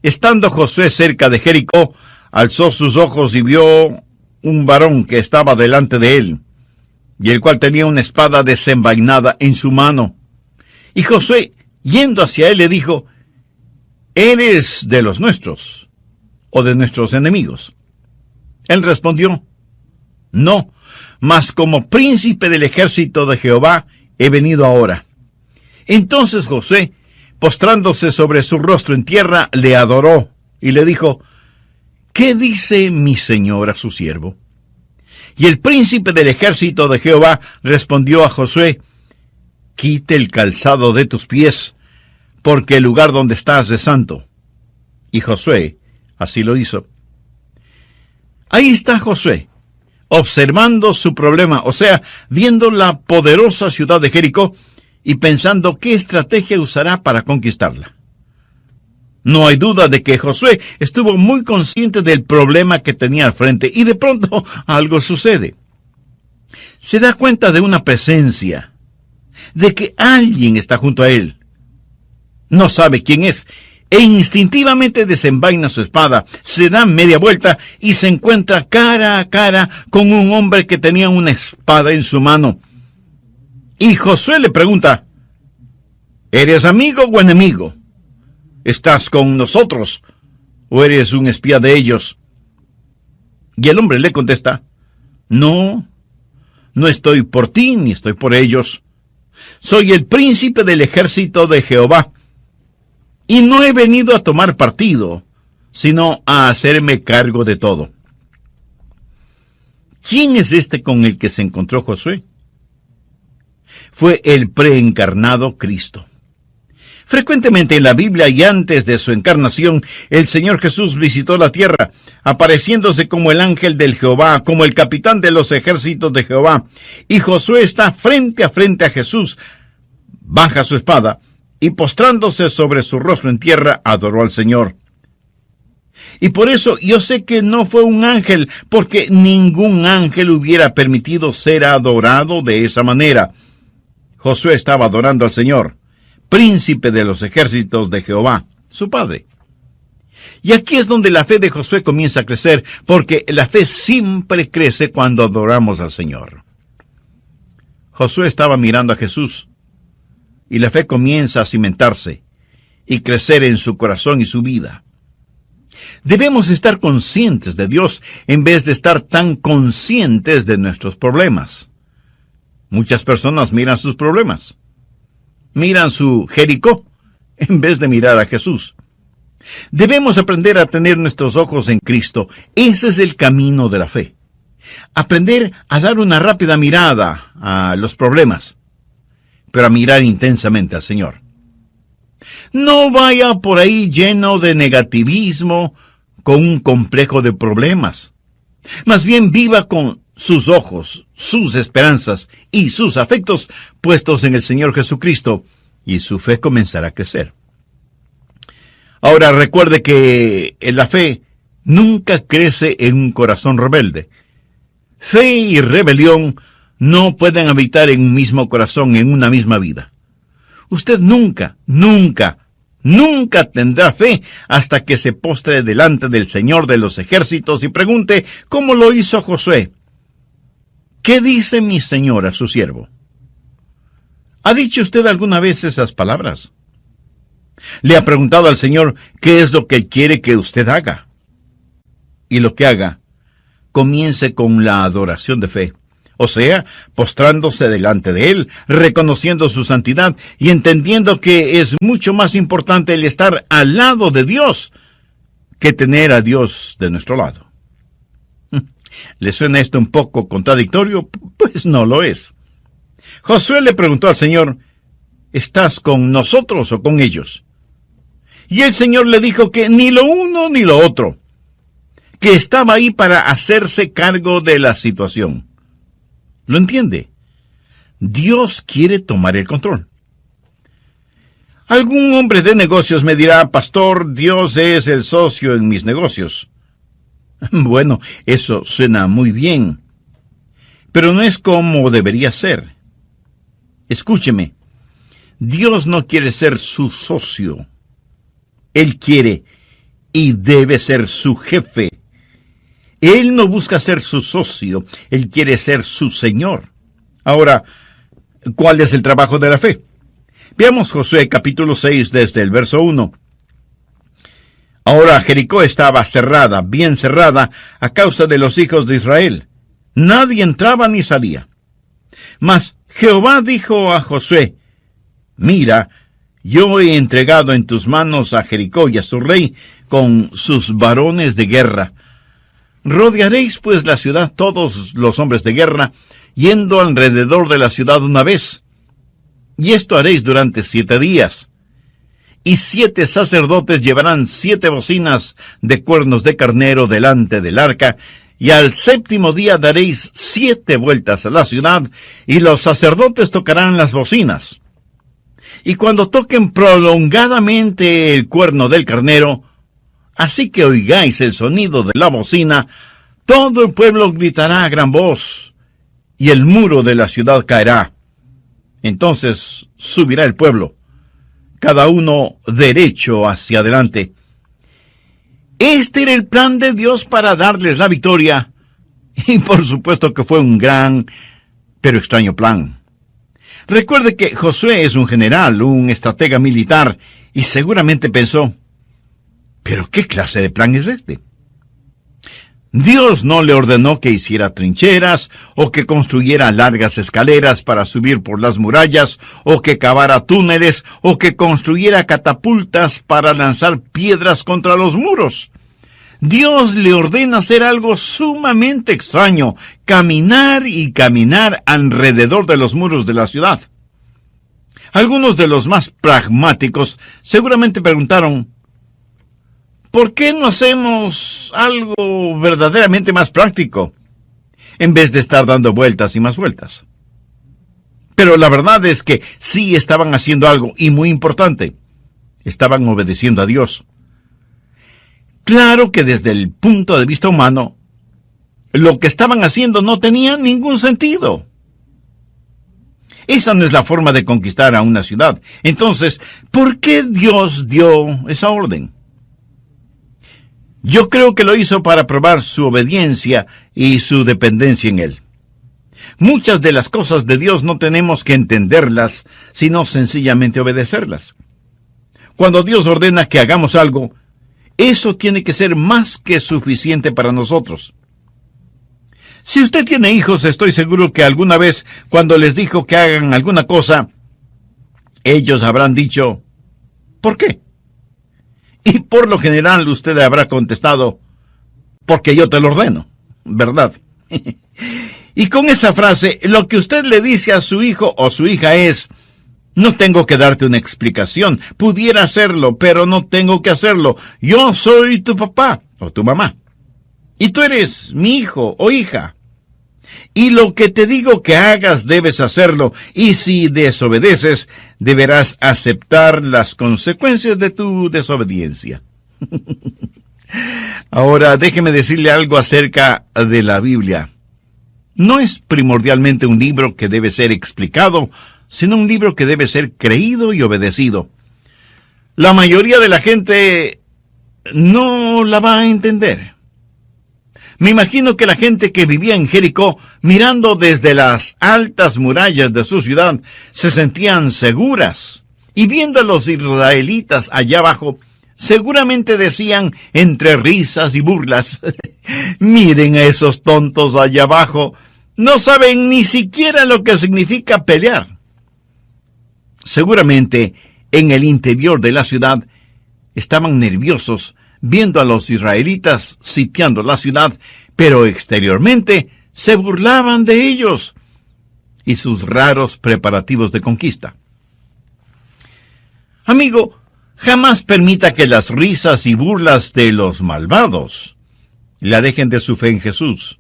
Estando Josué cerca de Jericó, alzó sus ojos y vio un varón que estaba delante de él, y el cual tenía una espada desenvainada en su mano. Y Josué, yendo hacia él, le dijo: ¿Eres de los nuestros o de nuestros enemigos? Él respondió: No, mas como príncipe del ejército de Jehová he venido ahora. Entonces Josué, postrándose sobre su rostro en tierra, le adoró y le dijo: ¿Qué dice mi señor a su siervo? Y el príncipe del ejército de Jehová respondió a Josué: Quite el calzado de tus pies, porque el lugar donde estás es santo. Y Josué así lo hizo. Ahí está Josué, observando su problema, o sea, viendo la poderosa ciudad de Jericó y pensando qué estrategia usará para conquistarla. No hay duda de que Josué estuvo muy consciente del problema que tenía al frente, y de pronto algo sucede. Se da cuenta de una presencia, de que alguien está junto a él. No sabe quién es, e instintivamente desenvaina su espada, se da media vuelta y se encuentra cara a cara con un hombre que tenía una espada en su mano. Y Josué le pregunta: ¿Eres amigo o enemigo? ¿Estás con nosotros o eres un espía de ellos? Y el hombre le contesta: No, no estoy por ti ni estoy por ellos. Soy el príncipe del ejército de Jehová, y no he venido a tomar partido, sino a hacerme cargo de todo. ¿Quién es este con el que se encontró Josué? Fue el preencarnado Cristo. Frecuentemente en la Biblia y antes de su encarnación, el Señor Jesús visitó la tierra, apareciéndose como el ángel del Jehová, como el capitán de los ejércitos de Jehová. Y Josué está frente a Jesús, baja su espada y postrándose sobre su rostro en tierra, adoró al Señor. Y por eso yo sé que no fue un ángel, porque ningún ángel hubiera permitido ser adorado de esa manera. Josué estaba adorando al Señor, príncipe de los ejércitos de Jehová, su padre. Y aquí es donde la fe de Josué comienza a crecer, porque la fe siempre crece cuando adoramos al Señor. Josué estaba mirando a Jesús, y la fe comienza a cimentarse y crecer en su corazón y su vida. Debemos estar conscientes de Dios en vez de estar tan conscientes de nuestros problemas. Muchas personas miran sus problemas, miran su Jericó, en vez de mirar a Jesús. Debemos aprender a tener nuestros ojos en Cristo. Ese es el camino de la fe. Aprender a dar una rápida mirada a los problemas, pero a mirar intensamente al Señor. No vaya por ahí lleno de negativismo, con un complejo de problemas. Más bien viva con sus ojos, sus esperanzas y sus afectos puestos en el Señor Jesucristo, y su fe comenzará a crecer. Ahora recuerde que la fe nunca crece en un corazón rebelde. Fe y rebelión no pueden habitar en un mismo corazón, en una misma vida. Usted nunca tendrá fe hasta que se postre delante del Señor de los ejércitos y pregunte, ¿cómo lo hizo Josué? ¿Qué dice mi Señor a su siervo? ¿Ha dicho usted alguna vez esas palabras? ¿Le ha preguntado al Señor qué es lo que quiere que usted haga? Y lo que haga, comience con la adoración de fe. O sea, postrándose delante de Él, reconociendo su santidad y entendiendo que es mucho más importante el estar al lado de Dios que tener a Dios de nuestro lado. ¿Le suena esto un poco contradictorio? Pues no lo es. Josué le preguntó al Señor, ¿estás con nosotros o con ellos? Y el Señor le dijo que ni lo uno ni lo otro, que estaba ahí para hacerse cargo de la situación. ¿Lo entiende? Dios quiere tomar el control. Algún hombre de negocios me dirá, pastor, Dios es el socio en mis negocios. Bueno, eso suena muy bien, pero no es como debería ser. Escúcheme, Dios no quiere ser su socio. Él quiere y debe ser su jefe. Él no busca ser su socio, él quiere ser su Señor. Ahora, ¿cuál es el trabajo de la fe? Veamos Josué capítulo 6 desde el verso 1. Ahora Jericó estaba cerrada, bien cerrada, a causa de los hijos de Israel. Nadie entraba ni salía. Mas Jehová dijo a Josué: mira, yo he entregado en tus manos a Jericó y a su rey con sus varones de guerra. Rodearéis pues la ciudad todos los hombres de guerra, yendo alrededor de la ciudad una vez. Y esto haréis durante 7 días. Y 7 sacerdotes llevarán 7 bocinas de cuernos de carnero delante del arca, y al 7º día daréis 7 vueltas a la ciudad, y los sacerdotes tocarán las bocinas. Y cuando toquen prolongadamente el cuerno del carnero, así que oigáis el sonido de la bocina, todo el pueblo gritará a gran voz, y el muro de la ciudad caerá. Entonces subirá el pueblo, cada uno derecho hacia adelante. Este era el plan de Dios para darles la victoria, y por supuesto que fue un gran, pero extraño plan. Recuerde que Josué es un general, un estratega militar, y seguramente pensó: ¿pero qué clase de plan es este? Dios no le ordenó que hiciera trincheras, o que construyera largas escaleras para subir por las murallas, o que cavara túneles, o que construyera catapultas para lanzar piedras contra los muros. Dios le ordena hacer algo sumamente extraño: caminar y caminar alrededor de los muros de la ciudad. Algunos de los más pragmáticos seguramente preguntaron: ¿por qué no hacemos algo verdaderamente más práctico, en vez de estar dando vueltas y más vueltas? Pero la verdad es que sí estaban haciendo algo, y muy importante: estaban obedeciendo a Dios. Claro que desde el punto de vista humano, lo que estaban haciendo no tenía ningún sentido. Esa no es la forma de conquistar a una ciudad. Entonces, ¿por qué Dios dio esa orden? Yo creo que lo hizo para probar su obediencia y su dependencia en Él. Muchas de las cosas de Dios no tenemos que entenderlas, sino sencillamente obedecerlas. Cuando Dios ordena que hagamos algo, eso tiene que ser más que suficiente para nosotros. Si usted tiene hijos, estoy seguro que alguna vez, cuando les dijo que hagan alguna cosa, ellos habrán dicho: ¿por qué? Y por lo general usted habrá contestado: porque yo te lo ordeno, ¿verdad? Y con esa frase, lo que usted le dice a su hijo o su hija es: no tengo que darte una explicación, pudiera hacerlo, pero no tengo que hacerlo. Yo soy tu papá o tu mamá, y tú eres mi hijo o hija. Y lo que te digo que hagas debes hacerlo, y si desobedeces, deberás aceptar las consecuencias de tu desobediencia. Ahora, déjeme decirle algo acerca de la Biblia. No es primordialmente un libro que debe ser explicado, sino un libro que debe ser creído y obedecido. La mayoría de la gente no la va a entender. Me imagino que la gente que vivía en Jericó, mirando desde las altas murallas de su ciudad, se sentían seguras. Y viendo a los israelitas allá abajo, seguramente decían entre risas y burlas: miren a esos tontos allá abajo, no saben ni siquiera lo que significa pelear. Seguramente en el interior de la ciudad estaban nerviosos viendo a los israelitas sitiando la ciudad, pero exteriormente se burlaban de ellos y sus raros preparativos de conquista. Amigo, jamás permita que las risas y burlas de los malvados le alejen de su fe en Jesús.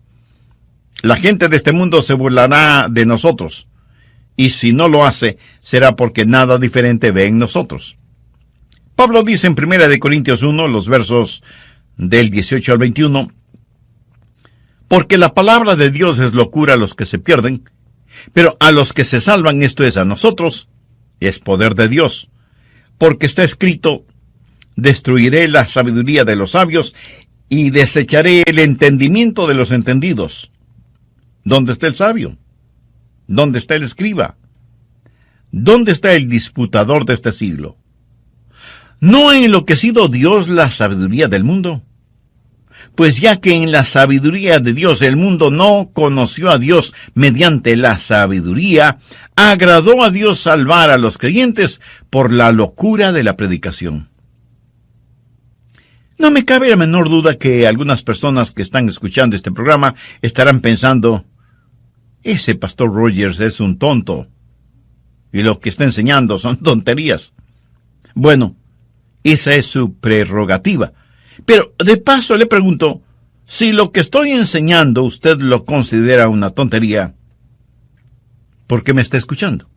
La gente de este mundo se burlará de nosotros, y si no lo hace, será porque nada diferente ve en nosotros. Pablo dice en 1 Corintios 1, los versos del 18 al 21, porque la palabra de Dios es locura a los que se pierden, pero a los que se salvan, esto es, a nosotros, es poder de Dios. Porque está escrito: destruiré la sabiduría de los sabios y desecharé el entendimiento de los entendidos. ¿Dónde está el sabio? ¿Dónde está el escriba? ¿Dónde está el disputador de este siglo? ¿No ha enloquecido Dios la sabiduría del mundo? Pues ya que en la sabiduría de Dios el mundo no conoció a Dios mediante la sabiduría, agradó a Dios salvar a los creyentes por la locura de la predicación. No me cabe la menor duda que algunas personas que están escuchando este programa estarán pensando, ese pastor Rogers es un tonto, y lo que está enseñando son tonterías. Bueno, esa es su prerrogativa. Pero de paso le pregunto, si lo que estoy enseñando usted lo considera una tontería, ¿por qué me está escuchando?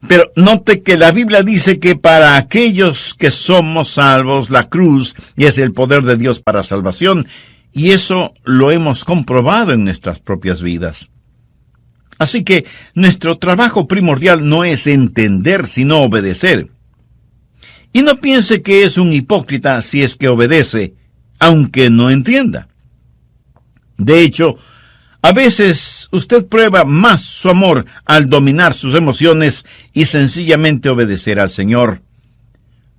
Pero note que la Biblia dice que para aquellos que somos salvos, la cruz es el poder de Dios para salvación, y eso lo hemos comprobado en nuestras propias vidas. Así que nuestro trabajo primordial no es entender, sino obedecer. Y no piense que es un hipócrita si es que obedece, aunque no entienda. De hecho, a veces usted prueba más su amor al dominar sus emociones y sencillamente obedecer al Señor.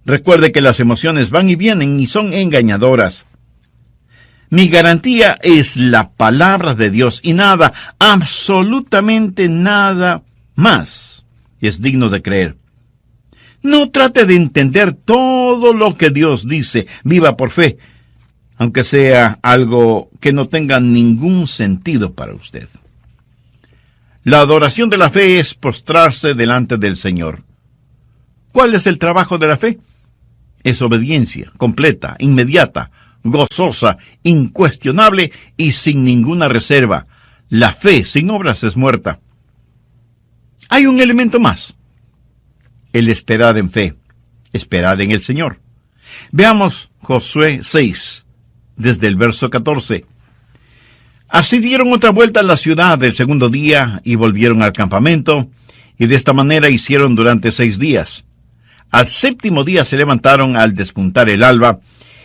Recuerde que las emociones van y vienen y son engañadoras. Mi garantía es la palabra de Dios y nada, absolutamente nada más es digno de creer. No trate de entender todo lo que Dios dice. Viva por fe, aunque sea algo que no tenga ningún sentido para usted. La adoración de la fe es postrarse delante del Señor. ¿Cuál es el trabajo de la fe? Es obediencia completa, inmediata, gozosa, incuestionable y sin ninguna reserva. La fe sin obras es muerta. Hay un elemento más. El esperar en fe, esperar en el Señor. Veamos Josué 6, desde el verso 14. Así dieron otra vuelta a la ciudad el segundo día y volvieron al campamento, y de esta manera hicieron durante 6 días. Al séptimo día se levantaron al despuntar el alba,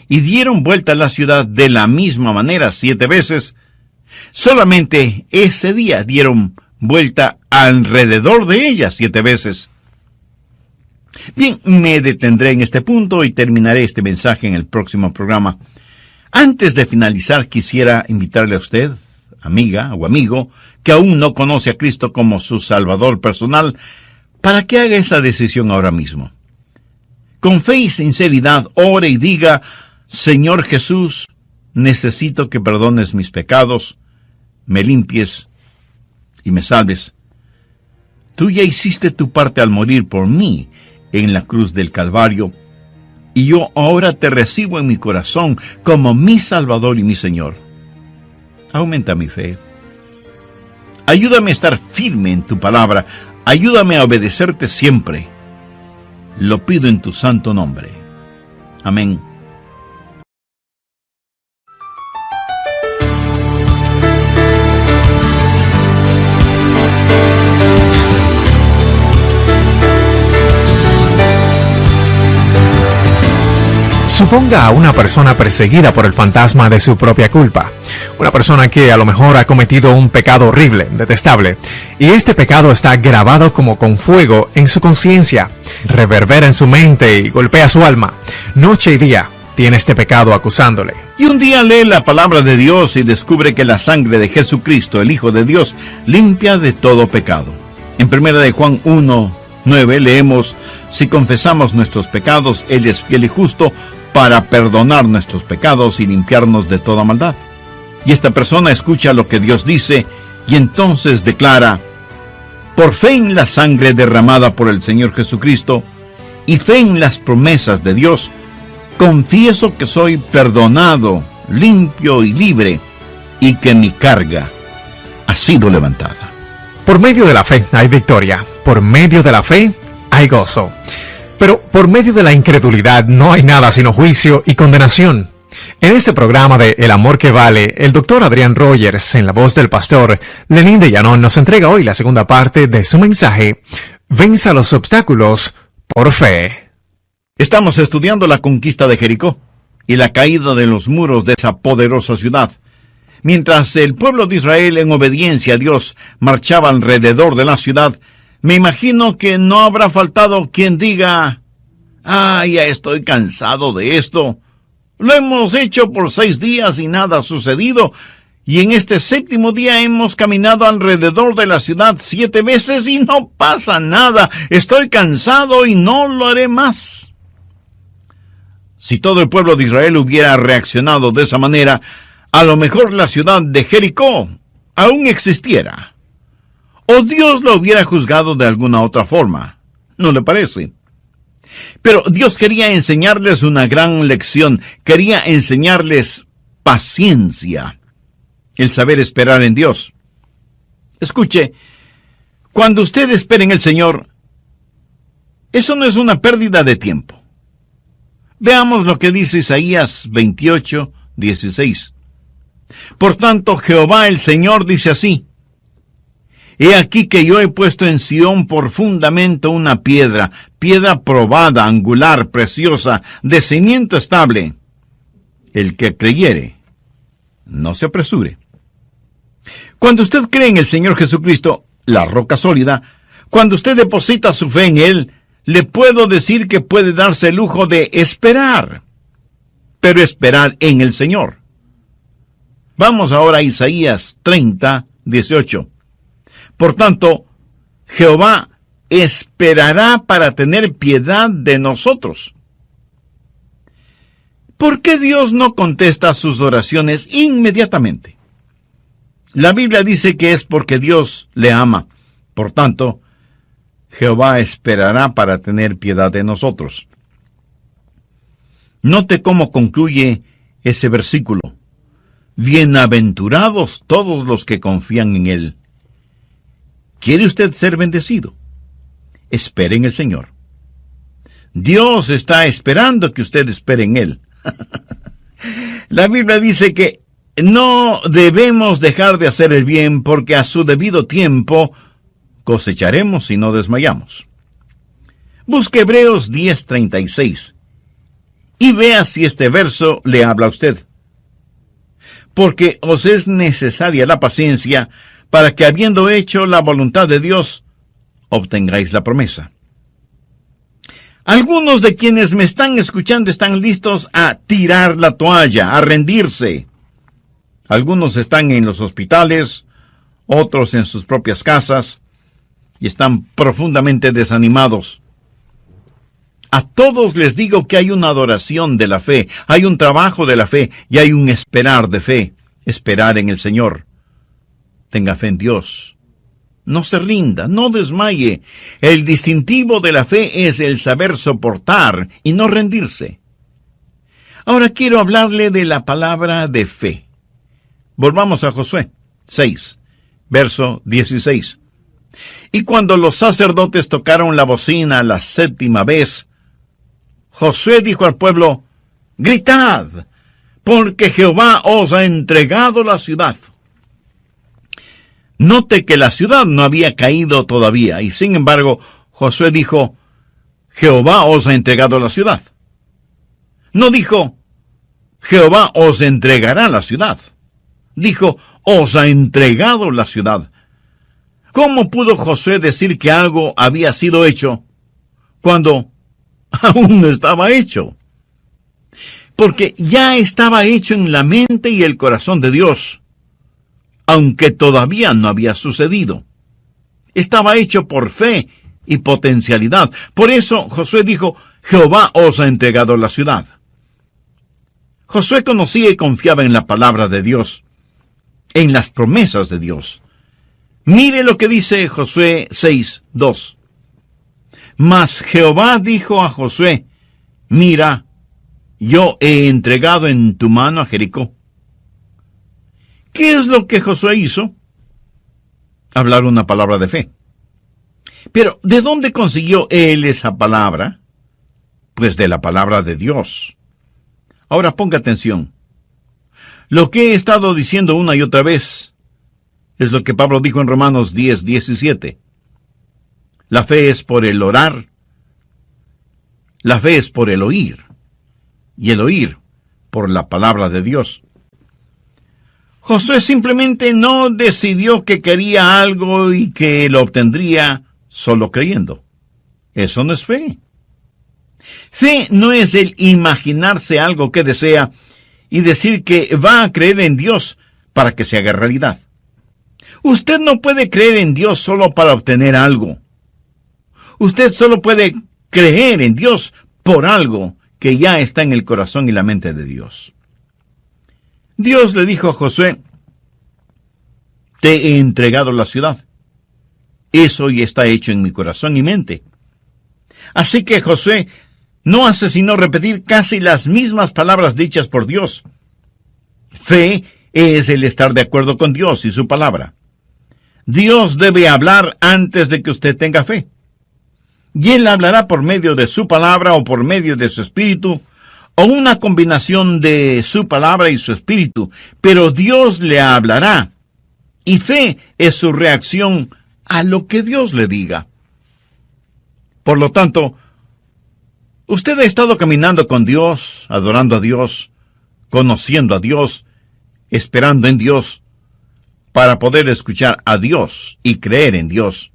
y dieron vuelta a la ciudad de la misma manera 7 veces. Solamente ese día dieron vuelta alrededor de ella 7 veces. Bien, me detendré en este punto y terminaré este mensaje en el próximo programa. Antes de finalizar, quisiera invitarle a usted, amiga o amigo, que aún no conoce a Cristo como su Salvador personal, para que haga esa decisión ahora mismo. Con fe y sinceridad, ore y diga, Señor Jesús, necesito que perdones mis pecados, me limpies y me salves. Tú ya hiciste tu parte al morir por mí en la cruz del Calvario, y yo ahora te recibo en mi corazón como mi Salvador y mi Señor. Aumenta mi fe. Ayúdame a estar firme en tu palabra. Ayúdame a obedecerte siempre. Lo pido en tu santo nombre. Amén. Suponga a una persona perseguida por el fantasma de su propia culpa. Una persona que a lo mejor ha cometido un pecado horrible, detestable, y este pecado está grabado como con fuego en su conciencia, reverbera en su mente y golpea su alma. Noche y día tiene este pecado acusándole. Y un día lee la palabra de Dios y descubre que la sangre de Jesucristo, el Hijo de Dios, limpia de todo pecado. En 1 de Juan 1:9 leemos, si confesamos nuestros pecados, Él es fiel y justo para perdonar nuestros pecados y limpiarnos de toda maldad. Y esta persona escucha lo que Dios dice y entonces declara, por fe en la sangre derramada por el Señor Jesucristo y fe en las promesas de Dios, confieso que soy perdonado, limpio y libre y que mi carga ha sido levantada. Por medio de la fe hay victoria, por medio de la fe hay gozo. Pero por medio de la incredulidad no hay nada sino juicio y condenación. En este programa de El Amor que Vale, el Dr. Adrián Rogers, en la voz del pastor Lenín de Llanón, nos entrega hoy la segunda parte de su mensaje, Venza los obstáculos por fe. Estamos estudiando la conquista de Jericó y la caída de los muros de esa poderosa ciudad. Mientras el pueblo de Israel, en obediencia a Dios, marchaba alrededor de la ciudad, me imagino que no habrá faltado quien diga: ya estoy cansado de esto. Lo hemos hecho por 6 días y nada ha sucedido. Y en este 7º día hemos caminado alrededor de la ciudad 7 veces y no pasa nada. Estoy cansado y no lo haré más. Si todo el pueblo de Israel hubiera reaccionado de esa manera, a lo mejor la ciudad de Jericó aún existiera. O Dios lo hubiera juzgado de alguna otra forma. ¿No le parece? Pero Dios quería enseñarles una gran lección. Quería enseñarles paciencia, el saber esperar en Dios. Escuche, cuando usted espera en el Señor, eso no es una pérdida de tiempo. Veamos lo que dice Isaías 28:16. Por tanto, Jehová el Señor dice así: He aquí que yo he puesto en Sión por fundamento una piedra probada, angular, preciosa, de cimiento estable. El que creyere, no se apresure. Cuando usted cree en el Señor Jesucristo, la roca sólida, cuando usted deposita su fe en Él, le puedo decir que puede darse el lujo de esperar, pero esperar en el Señor. Vamos ahora a Isaías 30:18. Por tanto, Jehová esperará para tener piedad de nosotros. ¿Por qué Dios no contesta sus oraciones inmediatamente? La Biblia dice que es porque Dios le ama. Por tanto, Jehová esperará para tener piedad de nosotros. Note cómo concluye ese versículo. Bienaventurados todos los que confían en Él. ¿Quiere usted ser bendecido? Espere en el Señor. Dios está esperando que usted espere en Él. La Biblia dice que no debemos dejar de hacer el bien, porque a su debido tiempo cosecharemos si no desmayamos. Busque Hebreos 10:36 y vea si este verso le habla a usted. Porque os es necesaria la paciencia, para que, habiendo hecho la voluntad de Dios, obtengáis la promesa. Algunos de quienes me están escuchando están listos a tirar la toalla, a rendirse. Algunos están en los hospitales, otros en sus propias casas, y están profundamente desanimados. A todos les digo que hay una adoración de la fe, hay un trabajo de la fe, y hay un esperar de fe, esperar en el Señor. Tenga fe en Dios. No se rinda, no desmaye. El distintivo de la fe es el saber soportar y no rendirse. Ahora quiero hablarle de la palabra de fe. Volvamos a Josué 6, verso 16. Y cuando los sacerdotes tocaron la bocina la 7ª vez, Josué dijo al pueblo: gritad, porque Jehová os ha entregado la ciudad. Note que la ciudad no había caído todavía, y sin embargo, Josué dijo: Jehová os ha entregado la ciudad. No dijo: Jehová os entregará la ciudad. Dijo: os ha entregado la ciudad. ¿Cómo pudo Josué decir que algo había sido hecho cuando aún no estaba hecho? Porque ya estaba hecho en la mente y el corazón de Dios, aunque todavía no había sucedido. Estaba hecho por fe y potencialidad. Por eso Josué dijo: Jehová os ha entregado la ciudad. Josué conocía y confiaba en la palabra de Dios, en las promesas de Dios. Mire lo que dice Josué 6:2. Mas Jehová dijo a Josué: mira, yo he entregado en tu mano a Jericó. ¿Qué es lo que Josué hizo? Hablar una palabra de fe. Pero, ¿de dónde consiguió él esa palabra? Pues de la palabra de Dios. Ahora ponga atención. Lo que he estado diciendo una y otra vez es lo que Pablo dijo en Romanos 10:17. La fe es por el orar La fe es por el oír, y el oír por la palabra de Dios. Josué simplemente no decidió que quería algo y que lo obtendría solo creyendo. Eso no es fe. Fe no es el imaginarse algo que desea y decir que va a creer en Dios para que se haga realidad. Usted no puede creer en Dios solo para obtener algo. Usted solo puede creer en Dios por algo que ya está en el corazón y la mente de Dios. Dios le dijo a Josué: te he entregado la ciudad. Eso ya está hecho en mi corazón y mente. Así que Josué no hace sino repetir casi las mismas palabras dichas por Dios. Fe es el estar de acuerdo con Dios y su palabra. Dios debe hablar antes de que usted tenga fe. Y Él hablará por medio de su palabra o por medio de su espíritu, o una combinación de su palabra y su espíritu, pero Dios le hablará. Y fe es su reacción a lo que Dios le diga. Por lo tanto, usted ha estado caminando con Dios, adorando a Dios, conociendo a Dios, esperando en Dios, para poder escuchar a Dios y creer en Dios.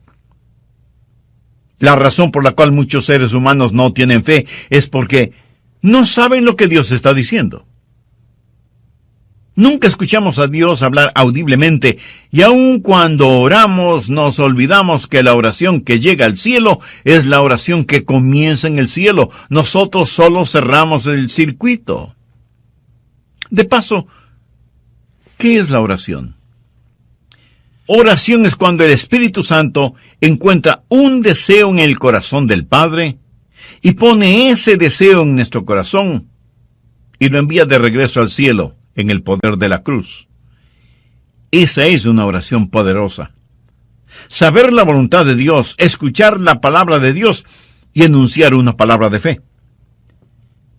La razón por la cual muchos seres humanos no tienen fe es porque no saben lo que Dios está diciendo. Nunca escuchamos a Dios hablar audiblemente, y aun cuando oramos nos olvidamos que la oración que llega al cielo es la oración que comienza en el cielo. Nosotros solo cerramos el circuito. De paso, ¿qué es la oración? Oración es cuando el Espíritu Santo encuentra un deseo en el corazón del Padre y pone ese deseo en nuestro corazón y lo envía de regreso al cielo en el poder de la cruz. Esa es una oración poderosa. Saber la voluntad de Dios, escuchar la palabra de Dios y enunciar una palabra de fe.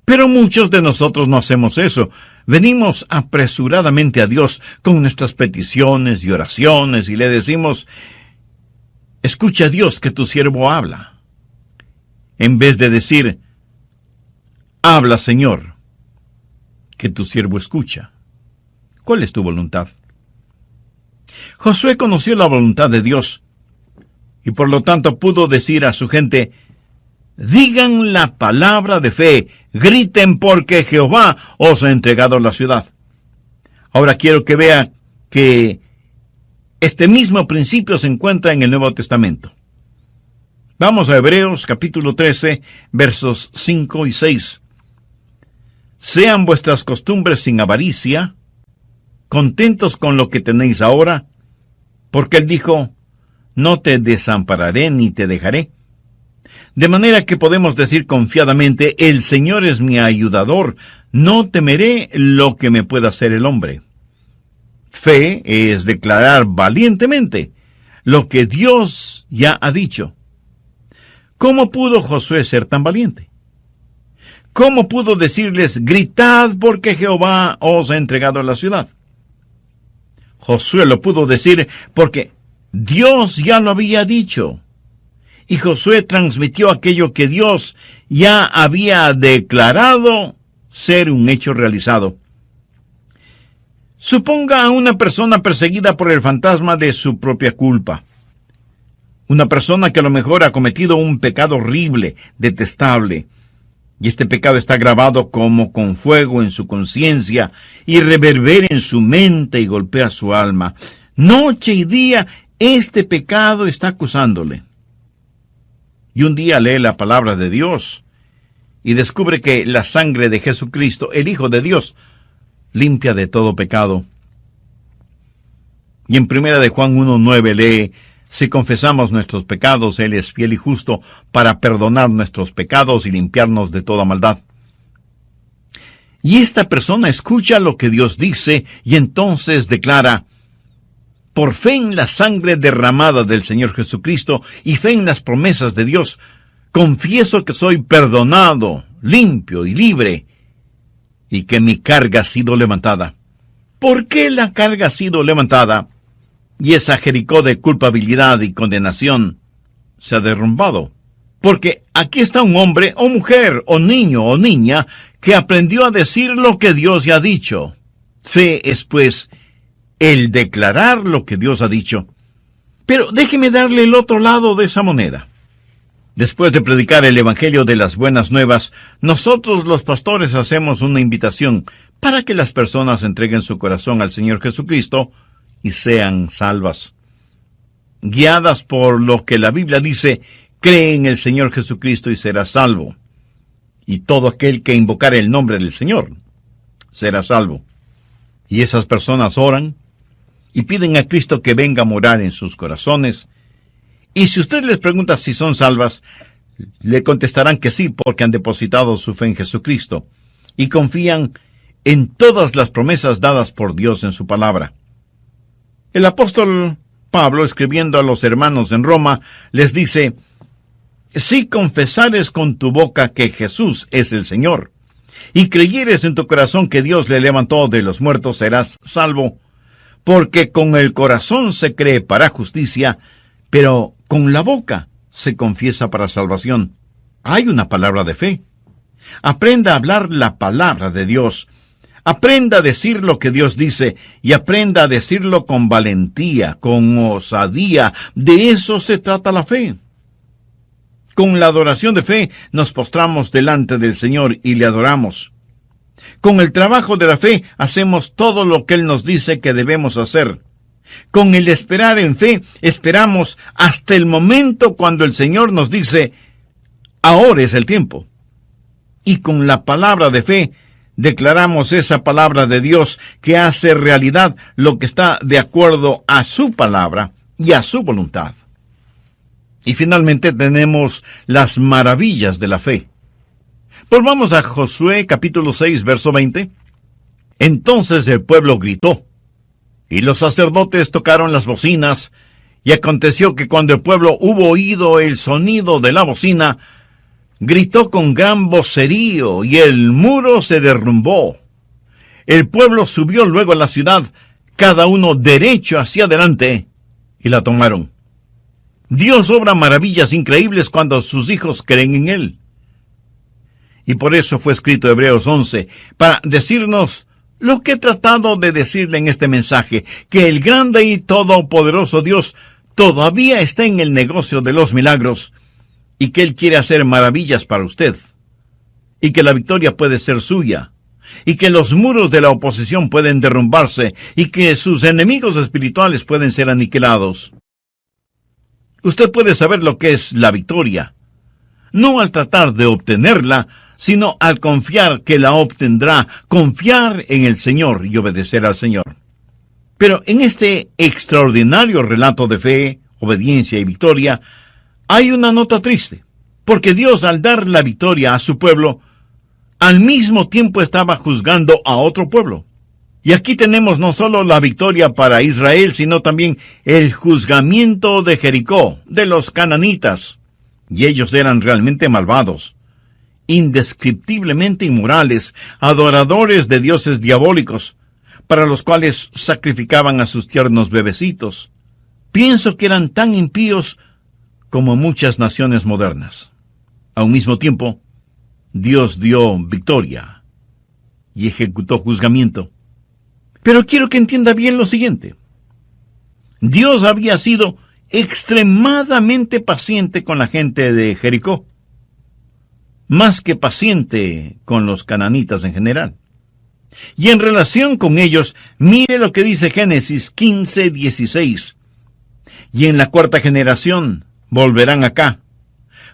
Pero muchos de nosotros no hacemos eso. Venimos apresuradamente a Dios con nuestras peticiones y oraciones y le decimos: escucha, Dios, que tu siervo habla. En vez de decir: habla, Señor, que tu siervo escucha. ¿Cuál es tu voluntad? Josué conoció la voluntad de Dios y por lo tanto pudo decir a su gente: digan la palabra de fe, griten porque Jehová os ha entregado la ciudad. Ahora quiero que vea que este mismo principio se encuentra en el Nuevo Testamento. Vamos a Hebreos capítulo 13, versos 5 y 6. Sean vuestras costumbres sin avaricia, contentos con lo que tenéis ahora, porque Él dijo: no te desampararé ni te dejaré. De manera que podemos decir confiadamente: el Señor es mi ayudador, no temeré lo que me pueda hacer el hombre. Fe es declarar valientemente lo que Dios ya ha dicho. ¿Cómo pudo Josué ser tan valiente? ¿Cómo pudo decirles: gritad porque Jehová os ha entregado la ciudad? Josué lo pudo decir porque Dios ya lo había dicho. Y Josué transmitió aquello que Dios ya había declarado ser un hecho realizado. Suponga a una persona perseguida por el fantasma de su propia culpa. Una persona que a lo mejor ha cometido un pecado horrible, detestable. Y este pecado está grabado como con fuego en su conciencia y reverbera en su mente y golpea su alma. Noche y día este pecado está acusándole. Y un día lee la palabra de Dios y descubre que la sangre de Jesucristo, el Hijo de Dios, limpia de todo pecado. Y en 1 de Juan 1:9 lee: si confesamos nuestros pecados, Él es fiel y justo para perdonar nuestros pecados y limpiarnos de toda maldad. Y esta persona escucha lo que Dios dice y entonces declara: por fe en la sangre derramada del Señor Jesucristo y fe en las promesas de Dios, confieso que soy perdonado, limpio y libre, y que mi carga ha sido levantada. ¿Por qué la carga ha sido levantada? Y esa Jericó de culpabilidad y condenación se ha derrumbado. Porque aquí está un hombre o mujer o niño o niña que aprendió a decir lo que Dios ya ha dicho. Fe es, pues, el declarar lo que Dios ha dicho. Pero déjeme darle el otro lado de esa moneda. Después de predicar el Evangelio de las Buenas Nuevas, nosotros los pastores hacemos una invitación para que las personas entreguen su corazón al Señor Jesucristo y sean salvas. Guiadas por lo que la Biblia dice, cree en el Señor Jesucristo y serás salvo. Y todo aquel que invocare el nombre del Señor será salvo. Y esas personas oran y piden a Cristo que venga a morar en sus corazones. Y si usted les pregunta si son salvas, le contestarán que sí, porque han depositado su fe en Jesucristo y confían en todas las promesas dadas por Dios en su palabra. El apóstol Pablo, escribiendo a los hermanos en Roma, les dice: si confesares con tu boca que Jesús es el Señor, y creyeres en tu corazón que Dios le levantó de los muertos, serás salvo, porque con el corazón se cree para justicia, pero con la boca se confiesa para salvación. Hay una palabra de fe. Aprenda a hablar la palabra de Dios. Aprenda a decir lo que Dios dice y aprenda a decirlo con valentía, con osadía. De eso se trata la fe. Con la adoración de fe nos postramos delante del Señor y le adoramos. Con el trabajo de la fe hacemos todo lo que Él nos dice que debemos hacer. Con el esperar en fe, esperamos hasta el momento cuando el Señor nos dice: ahora es el tiempo. Y con la palabra de fe, declaramos esa palabra de Dios que hace realidad lo que está de acuerdo a su palabra y a su voluntad. Y finalmente tenemos las maravillas de la fe. Volvamos a Josué capítulo 6, verso 20. Entonces el pueblo gritó, y los sacerdotes tocaron las bocinas, y aconteció que cuando el pueblo hubo oído el sonido de la bocina, gritó con gran vocerío, y el muro se derrumbó. El pueblo subió luego a la ciudad, cada uno derecho hacia adelante, y la tomaron. Dios obra maravillas increíbles cuando sus hijos creen en Él. Y por eso fue escrito Hebreos 11, para decirnos lo que he tratado de decirle en este mensaje, que el grande y todopoderoso Dios todavía está en el negocio de los milagros, y que Él quiere hacer maravillas para usted, y que la victoria puede ser suya, y que los muros de la oposición pueden derrumbarse, y que sus enemigos espirituales pueden ser aniquilados. Usted puede saber lo que es la victoria, no al tratar de obtenerla, sino al confiar que la obtendrá, confiar en el Señor y obedecer al Señor. Pero en este extraordinario relato de fe, obediencia y victoria, hay una nota triste, porque Dios, al dar la victoria a su pueblo, al mismo tiempo estaba juzgando a otro pueblo. Y aquí tenemos no solo la victoria para Israel, sino también el juzgamiento de Jericó, de los cananitas. Y ellos eran realmente malvados, indescriptiblemente inmorales, adoradores de dioses diabólicos, para los cuales sacrificaban a sus tiernos bebecitos. Pienso que eran tan impíos como muchas naciones modernas. A un mismo tiempo, Dios dio victoria y ejecutó juzgamiento. Pero quiero que entienda bien lo siguiente. Dios había sido extremadamente paciente con la gente de Jericó, más que paciente con los cananitas en general. Y en relación con ellos, mire lo que dice Génesis 15:16. Y en la cuarta generación volverán acá,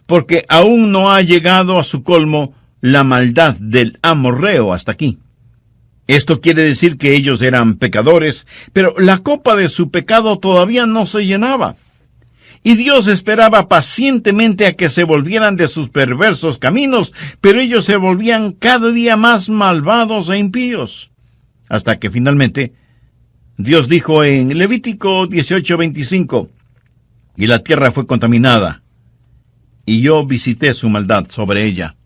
porque aún no ha llegado a su colmo la maldad del amorreo hasta aquí. Esto quiere decir que ellos eran pecadores, pero la copa de su pecado todavía no se llenaba. Y Dios esperaba pacientemente a que se volvieran de sus perversos caminos, pero ellos se volvían cada día más malvados e impíos. Hasta que finalmente Dios dijo en Levítico 18:25, y la tierra fue contaminada, y yo visité su maldad sobre ella.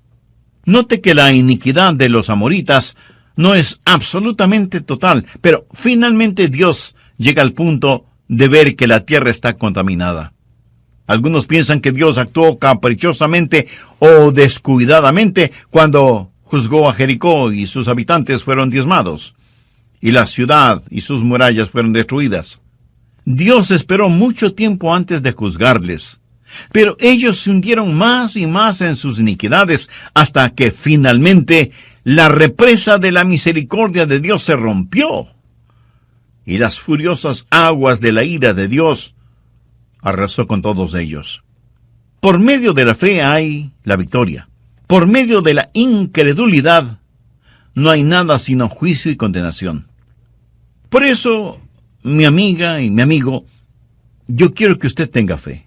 Note que la iniquidad de los amoritas no es absolutamente total, pero finalmente Dios llega al punto de ver que la tierra está contaminada. Algunos piensan que Dios actuó caprichosamente o descuidadamente cuando juzgó a Jericó y sus habitantes fueron diezmados, y la ciudad y sus murallas fueron destruidas. Dios esperó mucho tiempo antes de juzgarles, pero ellos se hundieron más y más en sus iniquidades hasta que finalmente la represa de la misericordia de Dios se rompió y las furiosas aguas de la ira de Dios arrasó con todos ellos. Por medio de la fe hay la victoria. Por medio de la incredulidad no hay nada sino juicio y condenación. Por eso, mi amiga y mi amigo, yo quiero que usted tenga fe.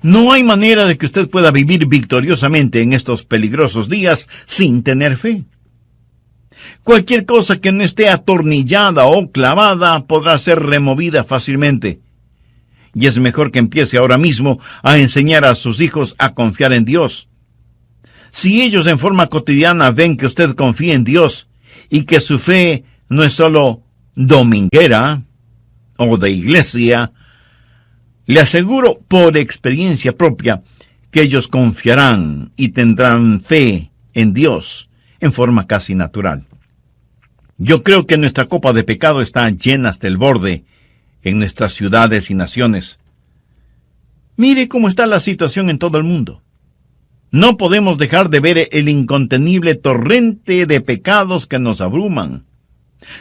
No hay manera de que usted pueda vivir victoriosamente en estos peligrosos días sin tener fe. Cualquier cosa que no esté atornillada o clavada podrá ser removida fácilmente. Y es mejor que empiece ahora mismo a enseñar a sus hijos a confiar en Dios. Si ellos en forma cotidiana ven que usted confía en Dios y que su fe no es solo dominguera o de iglesia, le aseguro por experiencia propia que ellos confiarán y tendrán fe en Dios en forma casi natural. Yo creo que nuestra copa de pecado está llena hasta el borde en nuestras ciudades y naciones. Mire cómo está la situación en todo el mundo. No podemos dejar de ver el incontenible torrente de pecados que nos abruman.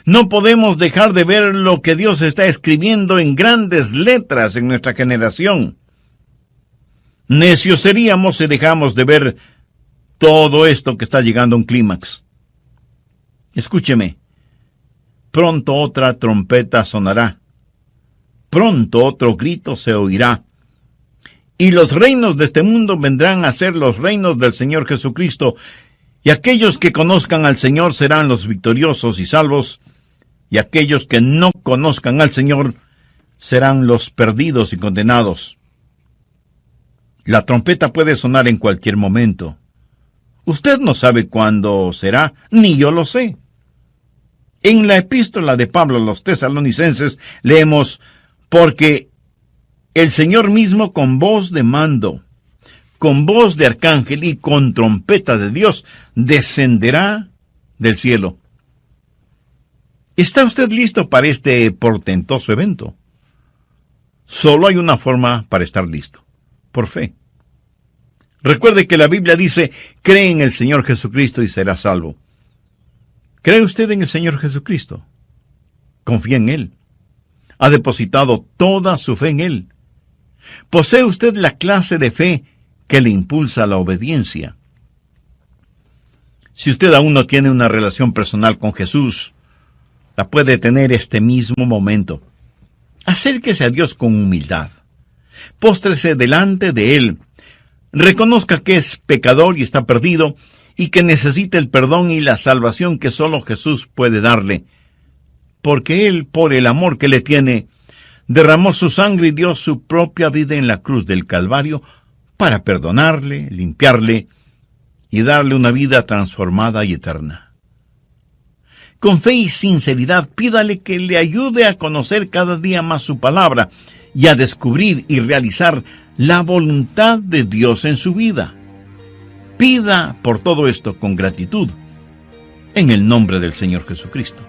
No podemos dejar de ver lo que Dios está escribiendo en grandes letras en nuestra generación. Necios seríamos si dejamos de ver todo esto que está llegando a un clímax. Escúcheme. Pronto otra trompeta sonará. Pronto otro grito se oirá. Y los reinos de este mundo vendrán a ser los reinos del Señor Jesucristo, y aquellos que conozcan al Señor serán los victoriosos y salvos, y aquellos que no conozcan al Señor serán los perdidos y condenados. La trompeta puede sonar en cualquier momento. Usted no sabe cuándo será, ni yo lo sé. En la epístola de Pablo a los tesalonicenses leemos: porque el Señor mismo con voz de mando, con voz de arcángel y con trompeta de Dios descenderá del cielo. ¿Está usted listo para este portentoso evento? Solo hay una forma para estar listo: por fe. Recuerde que la Biblia dice: cree en el Señor Jesucristo y será salvo. ¿Cree usted en el Señor Jesucristo? ¿Confía en Él? ¿Ha depositado toda su fe en Él? ¿Posee usted la clase de fe que le impulsa a la obediencia? Si usted aún no tiene una relación personal con Jesús, la puede tener este mismo momento. Acérquese a Dios con humildad. Póstrese delante de Él. Reconozca que es pecador y está perdido, y que necesita el perdón y la salvación que solo Jesús puede darle. Porque Él, por el amor que le tiene, derramó su sangre y dio su propia vida en la cruz del Calvario para perdonarle, limpiarle y darle una vida transformada y eterna. Con fe y sinceridad, pídale que le ayude a conocer cada día más su palabra y a descubrir y realizar la voluntad de Dios en su vida. Pida por todo esto con gratitud, en el nombre del Señor Jesucristo.